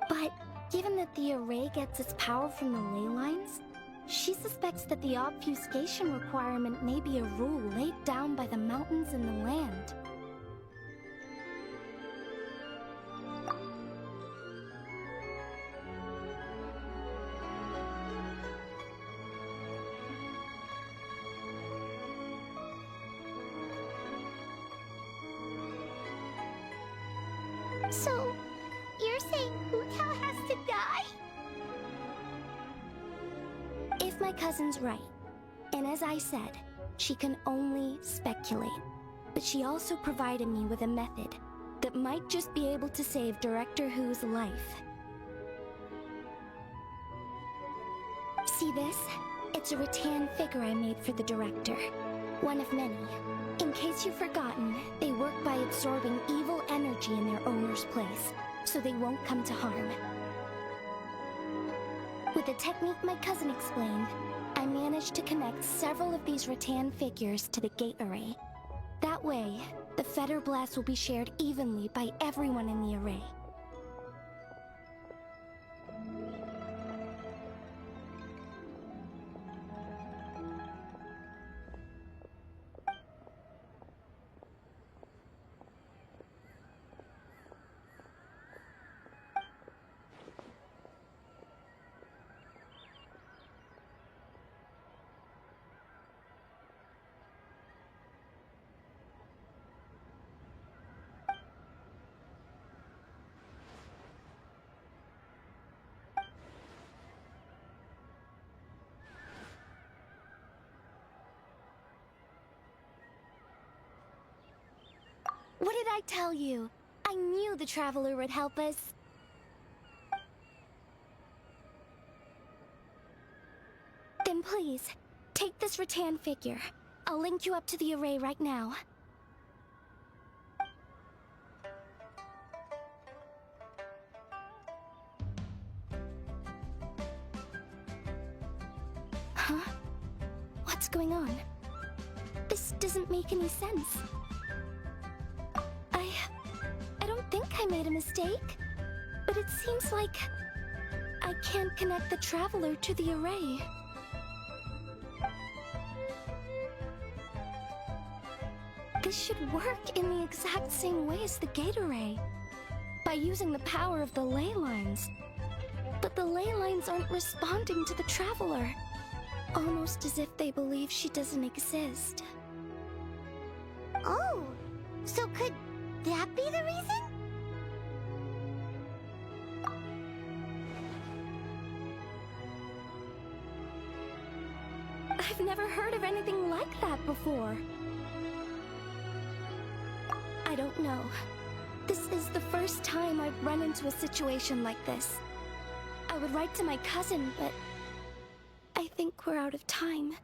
But given that the array gets its power from the ley lines, she suspects that the obfuscation requirement may be a rule laid down by the mountains and the land. So, you're saying Hu Tao has to die? If my cousin's right, and as I said, she can only speculate, but she also provided me with a method that might just be able to save Director Hu's life. See this? It's a rattan figure I made for the director. One of many. In case you've forgotten, they work by absorbing evil energy in their owner's place, so they won't come to harm. With the technique my cousin explained, I managed to connect several of these rattan figures to the gate array. That way, the fetter blast will be shared evenly by everyone in the array. What did I tell you? I knew the Traveler would help us. Then please, take this rattan figure. I'll link you up to the array right now. Huh? What's going on? This doesn't make any sense. I don't think I made a mistake, but it seems like I can't connect the Traveler to the array. This should work in the exact same way as the gate array, by using the power of the ley lines. But the ley lines aren't responding to the Traveler, almost as if they believe she doesn't exist. Oh, so could that be the reason? I've never heard of anything like that before. I don't know. This is the first time I've run into a situation like this. I would write to my cousin, but I think we're out of time.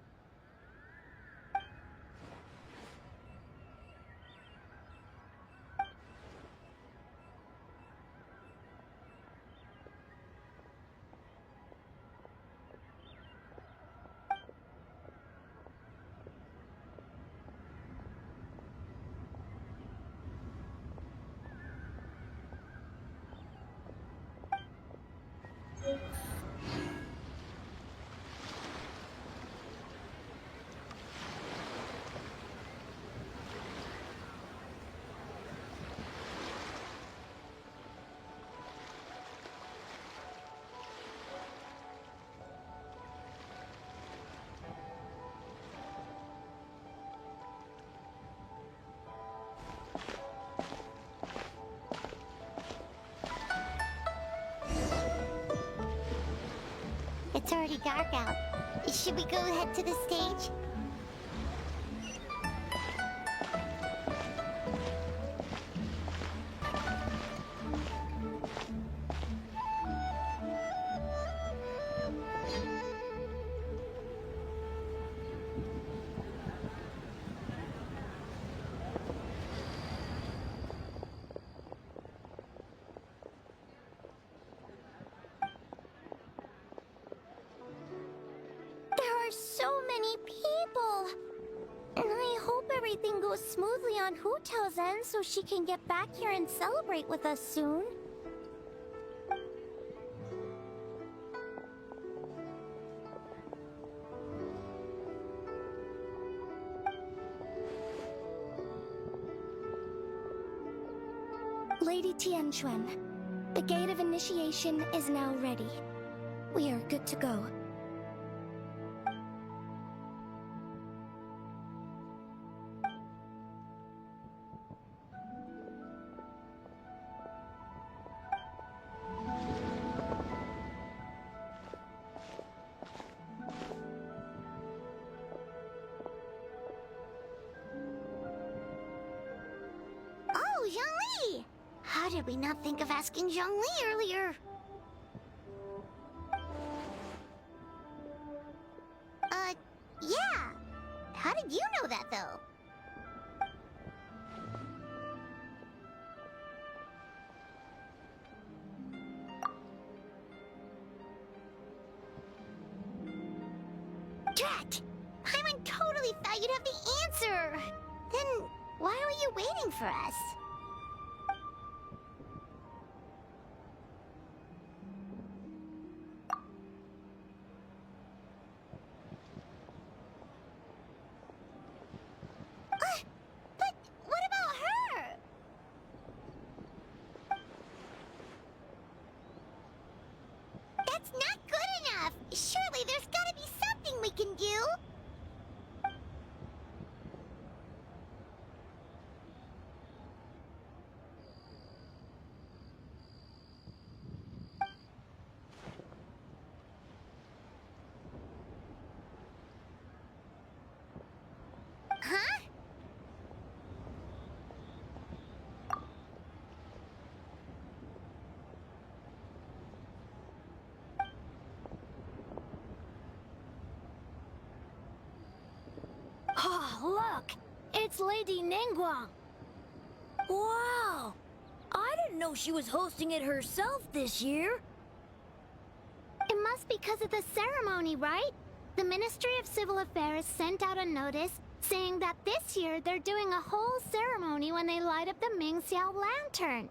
It's already dark out. Should we go head to the stage? many people. And I hope everything goes smoothly on Hotel's end so she can get back here and celebrate with us soon. Lady Tianquan, the gate of initiation is now ready. We are good to go. Oh, Zhongli! How did we not think of asking Zhongli earlier? Yeah. How did you know that, though? Drat! Paimon totally thought you'd have the answer! Then, why were you waiting for us? But what about her? That's not good enough! Surely there's gotta be something we can do! Huh? Oh, look! It's Lady Ningguang! Wow! I didn't know she was hosting it herself this year. It must be because of the ceremony, right? The Ministry of Civil Affairs sent out a notice saying that this year they're doing a whole ceremony when they light up the Mingxiao lantern.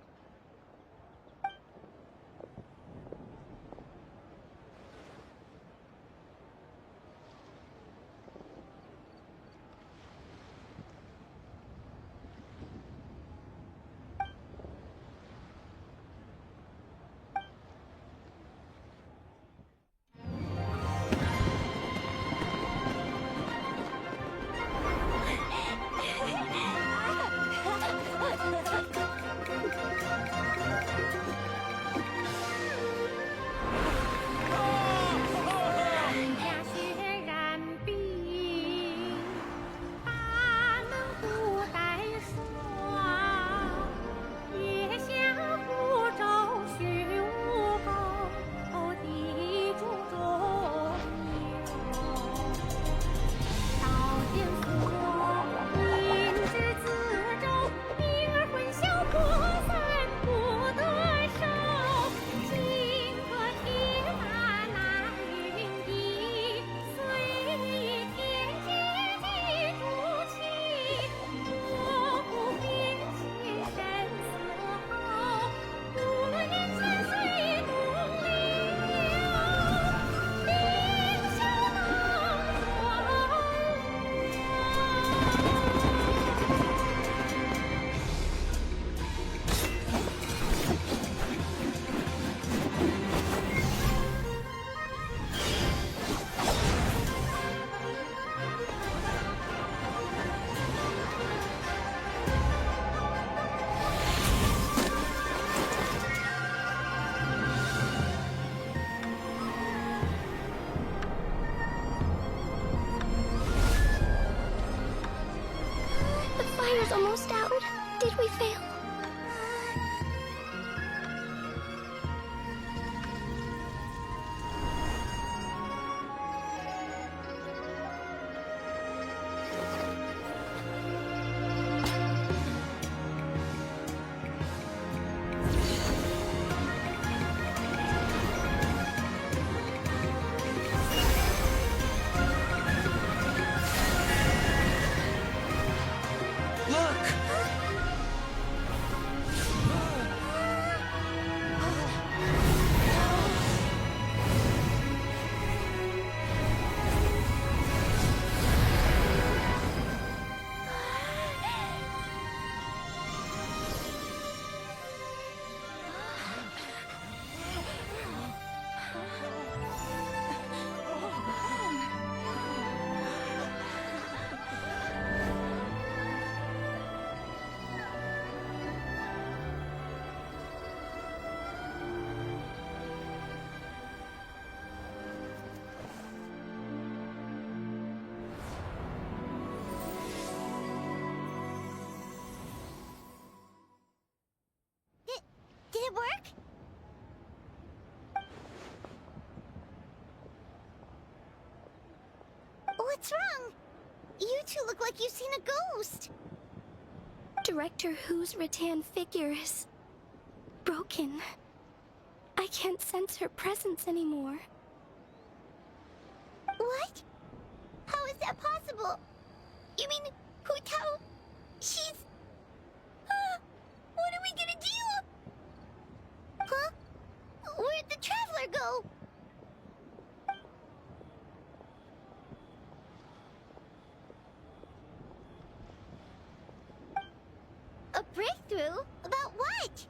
Fire's almost out. Did we fail? What's wrong? You two look like you've seen a ghost. Director Hu's rattan figure is broken. I can't sense her presence anymore. What? How is that possible? You mean Hu Tao? She's... what are we gonna do? Huh? Where'd the Traveler go? A breakthrough? About what?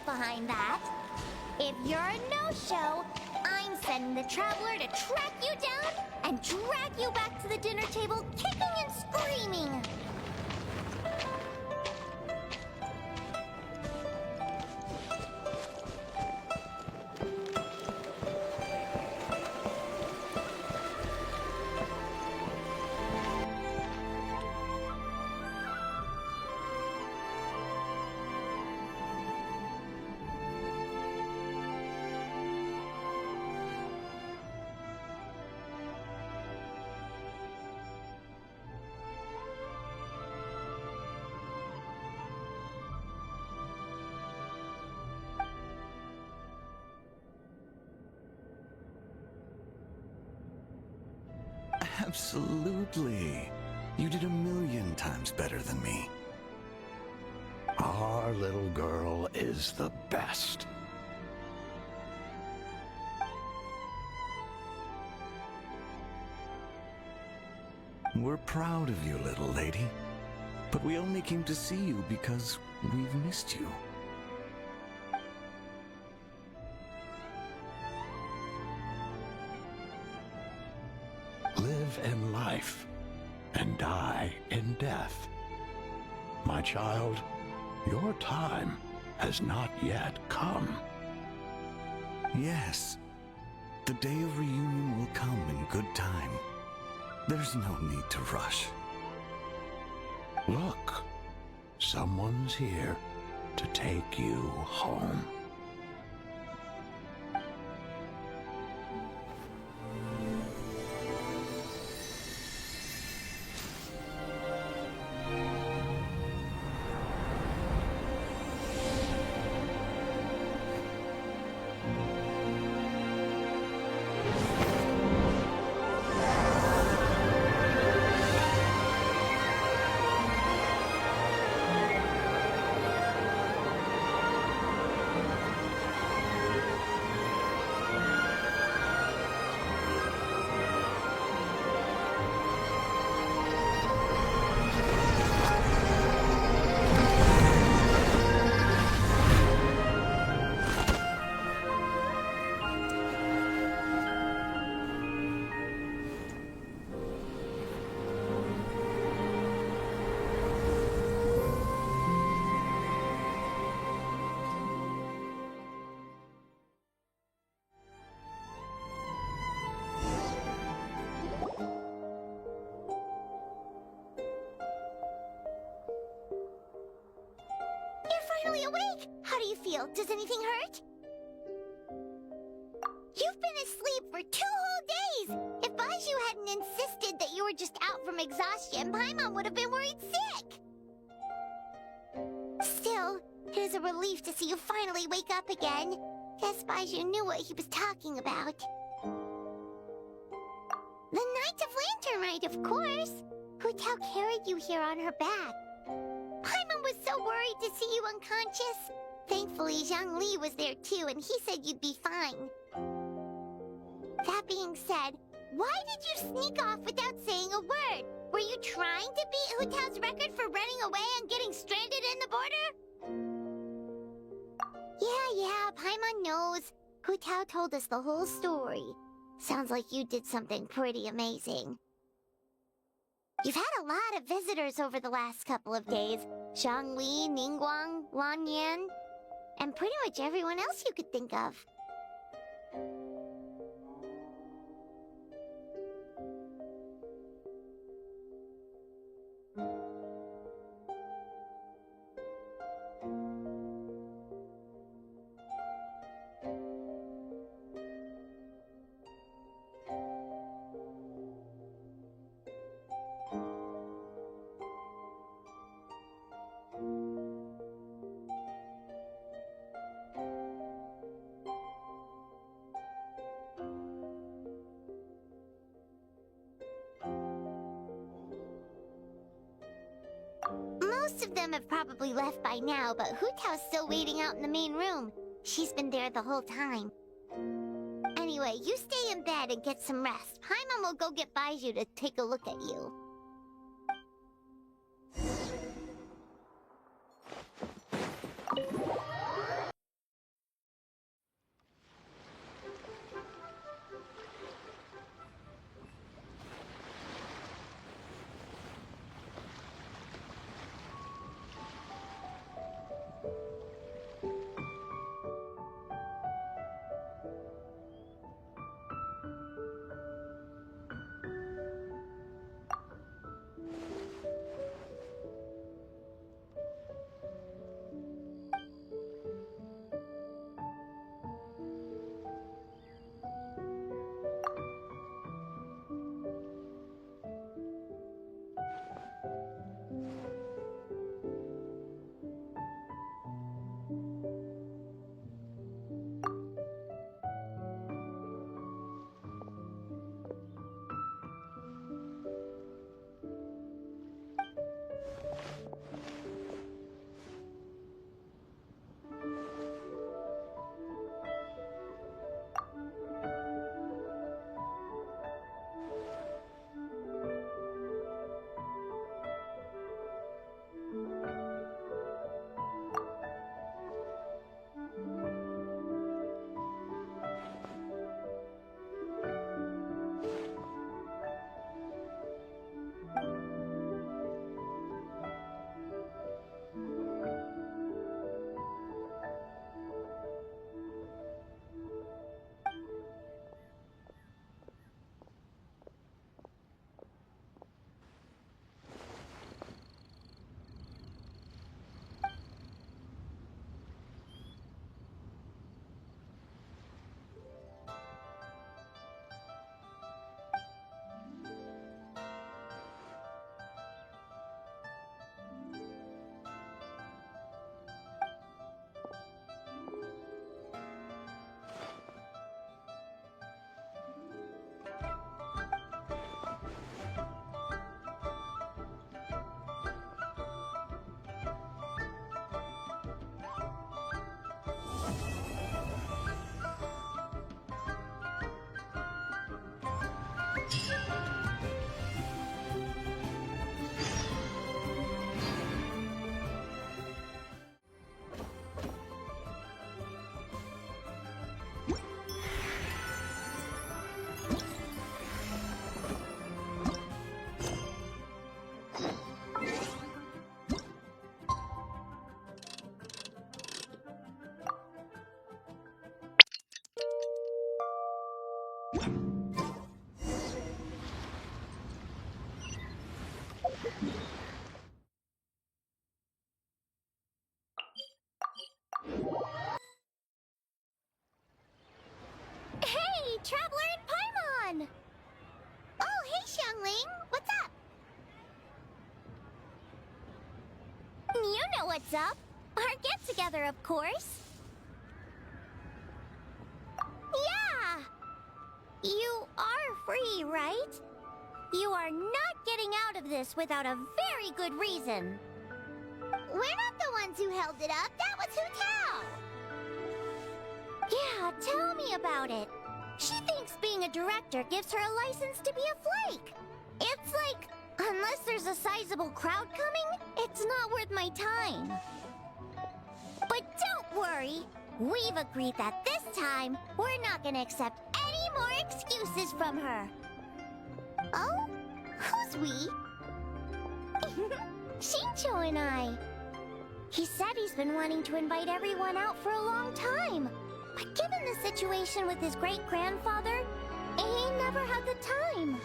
Behind that. If you're a no-show, I'm sending the Traveler to track you down and drag you back to the dinner table kicking and screaming. Absolutely. You did 1,000,000 times better than me. Our little girl is the best. We're proud of you, little lady. But we only came to see you because we've missed you. Live in life and die in death. My child, your time has not yet come. Yes, the day of reunion will come in good time. There's no need to rush. Look, someone's here to take you home. awake! How do you feel? Does anything hurt? You've been asleep for 2 whole days! If Baiju hadn't insisted that you were just out from exhaustion, Paimon would have been worried sick! Still, it is a relief to see you finally wake up again. Guess Baiju knew what he was talking about. The Knight of Lantern Rite, of course! Hu Tao carried you here on her back. Paimon was so worried to see you unconscious. Thankfully, Zhang Li was there too, and he said you'd be fine. That being said, why did you sneak off without saying a word? Were you trying to beat Hu Tao's record for running away and getting stranded in the border? Yeah, Paimon knows. Hu Tao told us the whole story. Sounds like you did something pretty amazing. You've had a lot of visitors over the last couple of days. Zhang Li, Ningguang, Lan Yan, and pretty much everyone else you could think of. Most of them have probably left by now, but Hu Tao's still waiting out in the main room. She's been there the whole time. Anyway, you stay in bed and get some rest. Paimon will go get Baiju to take a look at you. traveler in Paimon! Oh, hey, Xiangling! What's up? You know what's up. Our get-together, of course. Yeah! You are free, right? You are not getting out of this without a very good reason. We're not the ones who held it up. That was Hu Tao. Yeah, tell me about it. She thinks being a director gives her a license to be a flake. It's like, unless there's a sizable crowd coming, it's not worth my time. But don't worry. We've agreed that this time, we're not gonna accept any more excuses from her. Oh? Who's we? Shincho and I. He said he's been wanting to invite everyone out for a long time. But given the situation with his great-grandfather, he never had the time.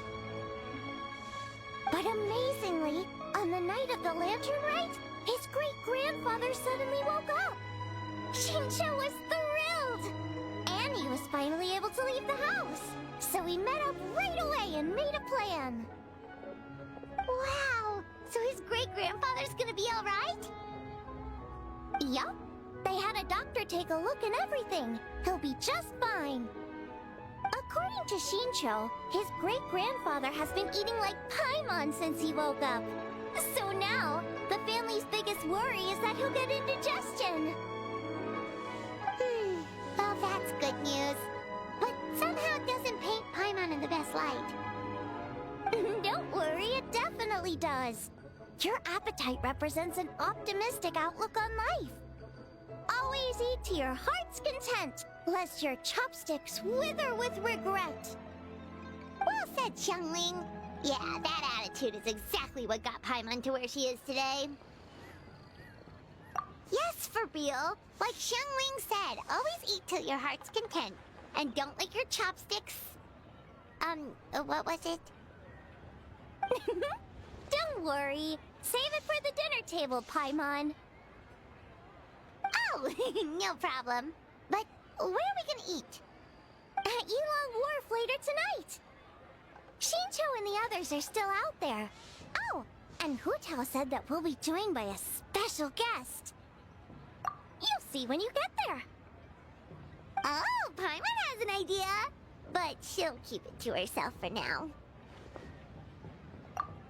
But amazingly, on the night of the lantern rite, his great-grandfather suddenly woke up. Shincho was thrilled! And he was finally able to leave the house. So we met up right away and made a plan. Wow! So his great-grandfather's gonna be alright? Yup. They had a doctor take a look and everything. He'll be just fine. According to Shincho, his great-grandfather has been eating like Paimon since he woke up. So now, the family's biggest worry is that he'll get indigestion. Well, that's good news. But somehow it doesn't paint Paimon in the best light. Don't worry, it definitely does. Your appetite represents an optimistic outlook on life. Always eat to your heart's content, lest your chopsticks wither with regret. Well said, Xiangling. Yeah, that attitude is exactly what got Paimon to where she is today. Yes, for real. Like Xiangling said, always eat till your heart's content. And don't lick your chopsticks. What was it? Don't worry. Save it for the dinner table, Paimon. Oh, no problem. But where are we gonna eat? At Yilong Wharf later tonight. Shincho and the others are still out there. Oh, and Hu Tao said that we'll be joined by a special guest. You'll see when you get there. Oh, Paimon has an idea. But she'll keep it to herself for now.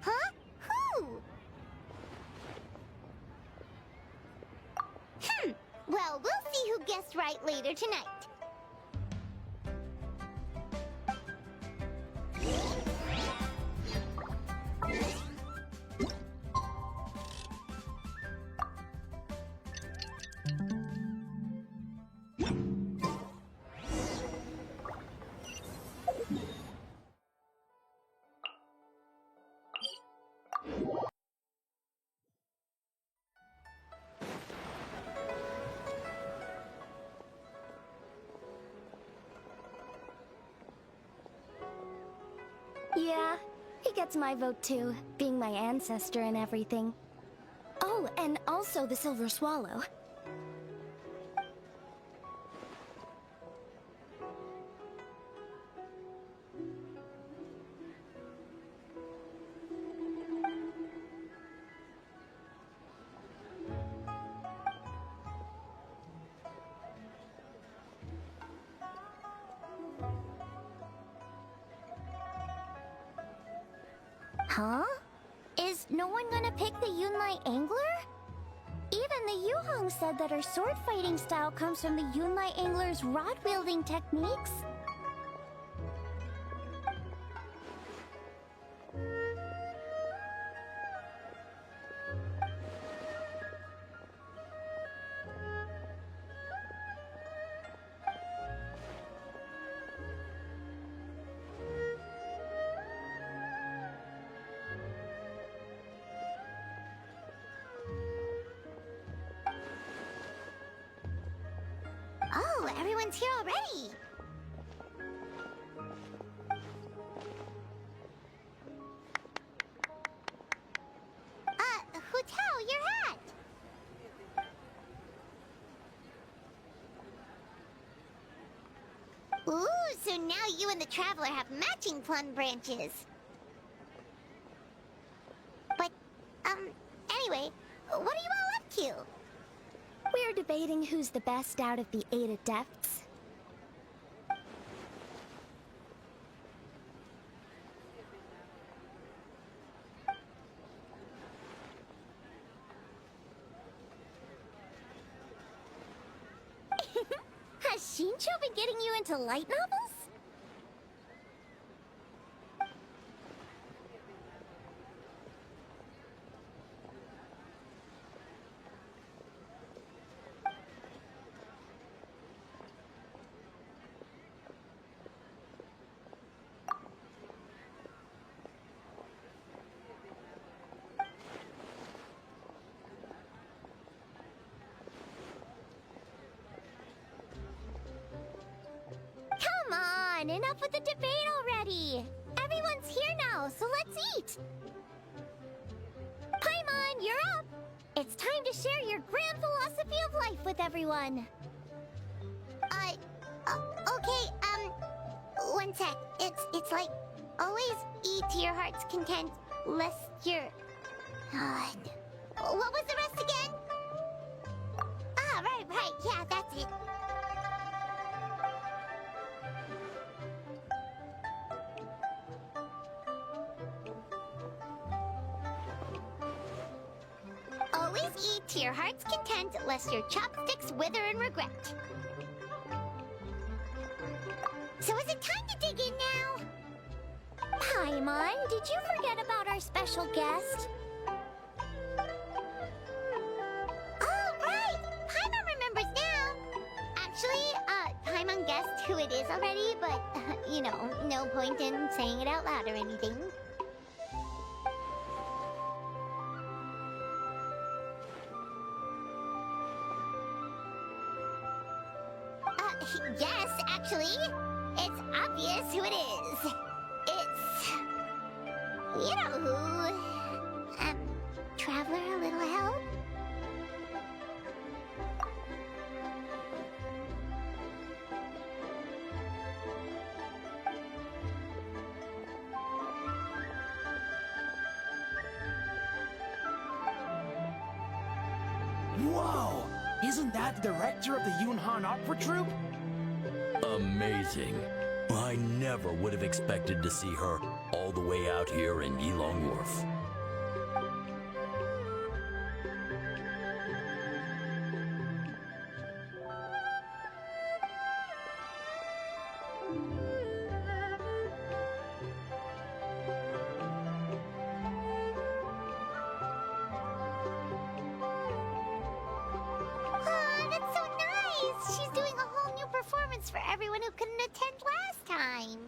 Huh? Who? Well, we'll see who guessed right later tonight. Yeah, he gets my vote too, being my ancestor and everything. Oh, and also the Silver Swallow. Huh? Is no one gonna pick the Yunlai Angler? Even the Yuhong said that her sword fighting style comes from the Yunlai Angler's rod-wielding techniques. Oh, everyone's here already. Hu Tao, your hat. Ooh, so now you and the Traveler have matching plum branches. But, anyway, what are you all up to? We're debating who's the best out of the 8 adepts. Has Shincho been getting you into light novels? Come on, enough with the debate already! Everyone's here now, so let's eat! Paimon, you're up! It's time to share your grand philosophy of life with everyone! Okay, one sec. It's like, always eat to your heart's content, lest you're... God. What was the rest again? Ah, right, yeah, that's it. Always eat to your heart's content, lest your chopsticks wither in regret. So is it time to dig in now? Paimon, did you forget about our special guest? Oh, right! Paimon remembers now! Actually, Paimon guessed who it is already, but, you know, no point in saying it out loud or anything. Yes, actually. It's obvious who it is. It's... you know who. Traveler, a little help? Whoa! Isn't that the director of the Yunhan Opera Troupe? Amazing. I never would have expected to see her all the way out here in Yilong Wharf. For everyone who couldn't attend last time.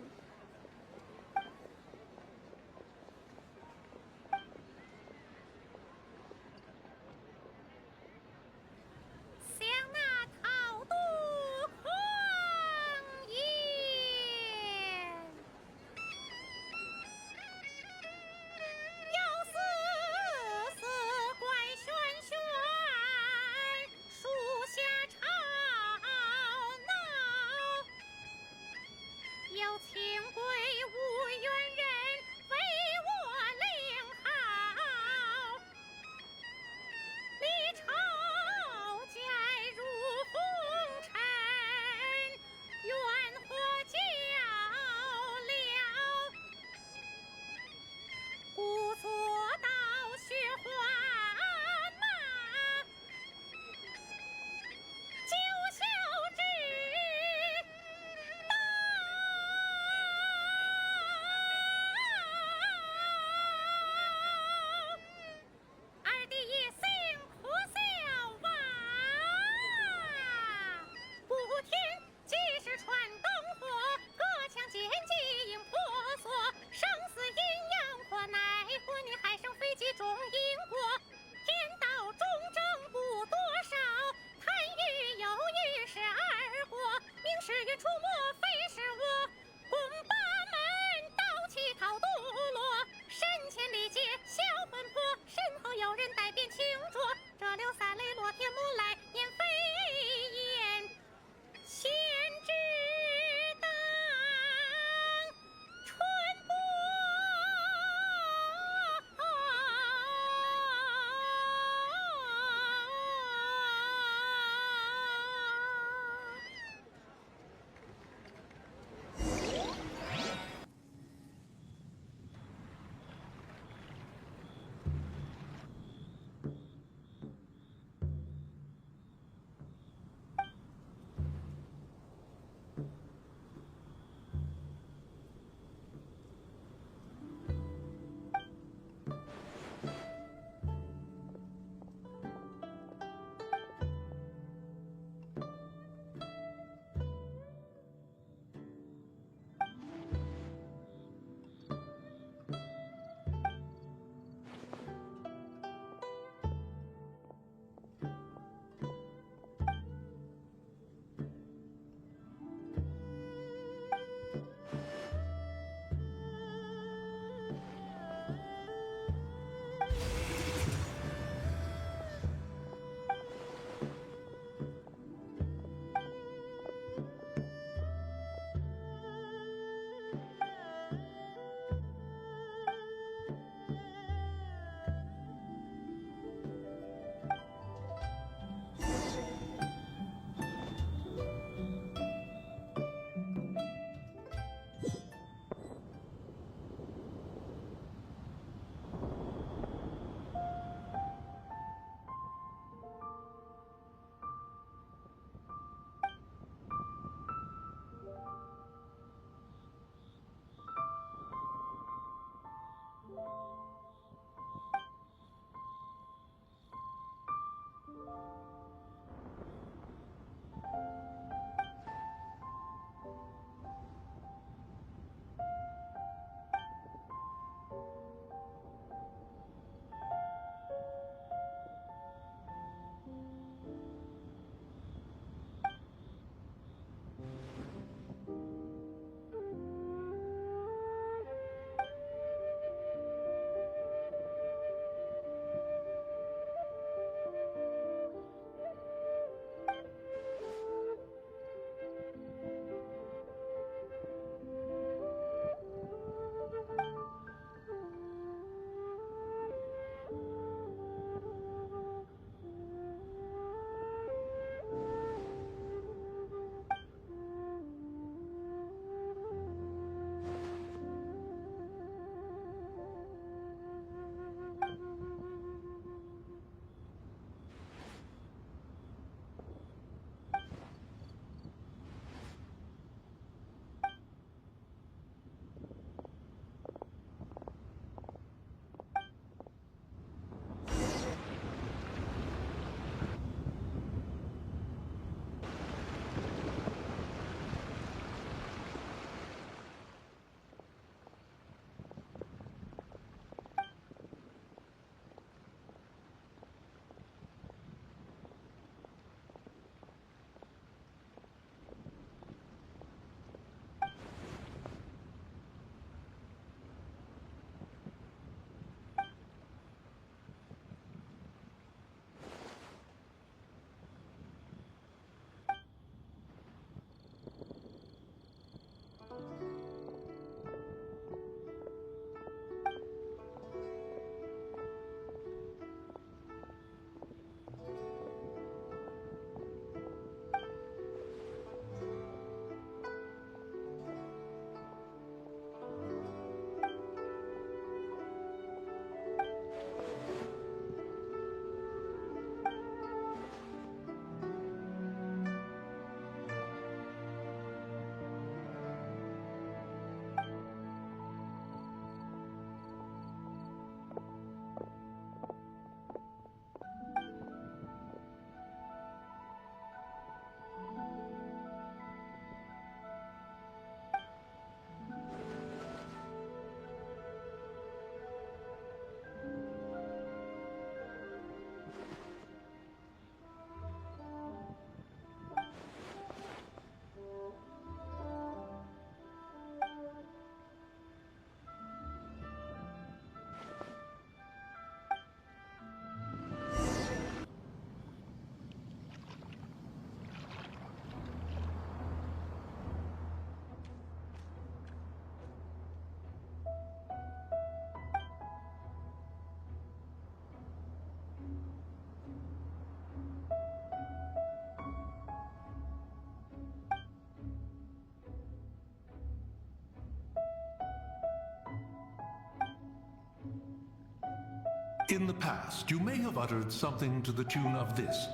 In the past, you may have uttered something to the tune of this.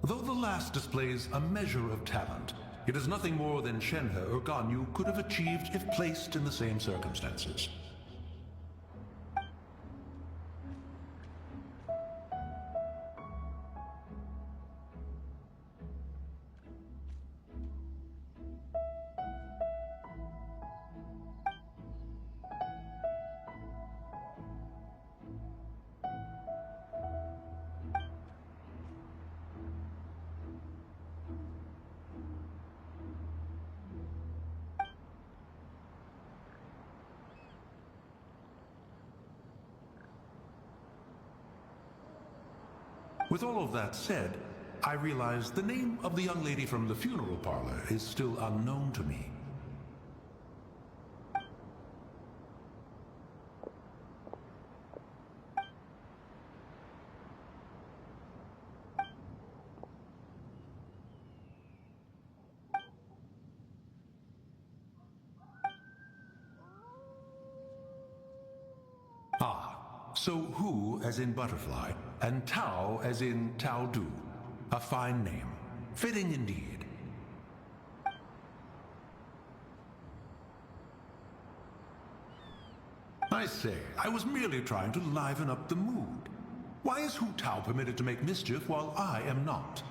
Though the last displays a measure of talent, it is nothing more than Shenhe or Ganyu could have achieved if placed in the same circumstances. With all of that said, I realize the name of the young lady from the funeral parlor is still unknown to me. So Hu as in butterfly, and Tao as in Tao Du. A fine name. Fitting indeed. I say, I was merely trying to liven up the mood. Why is Hu Tao permitted to make mischief while I am not?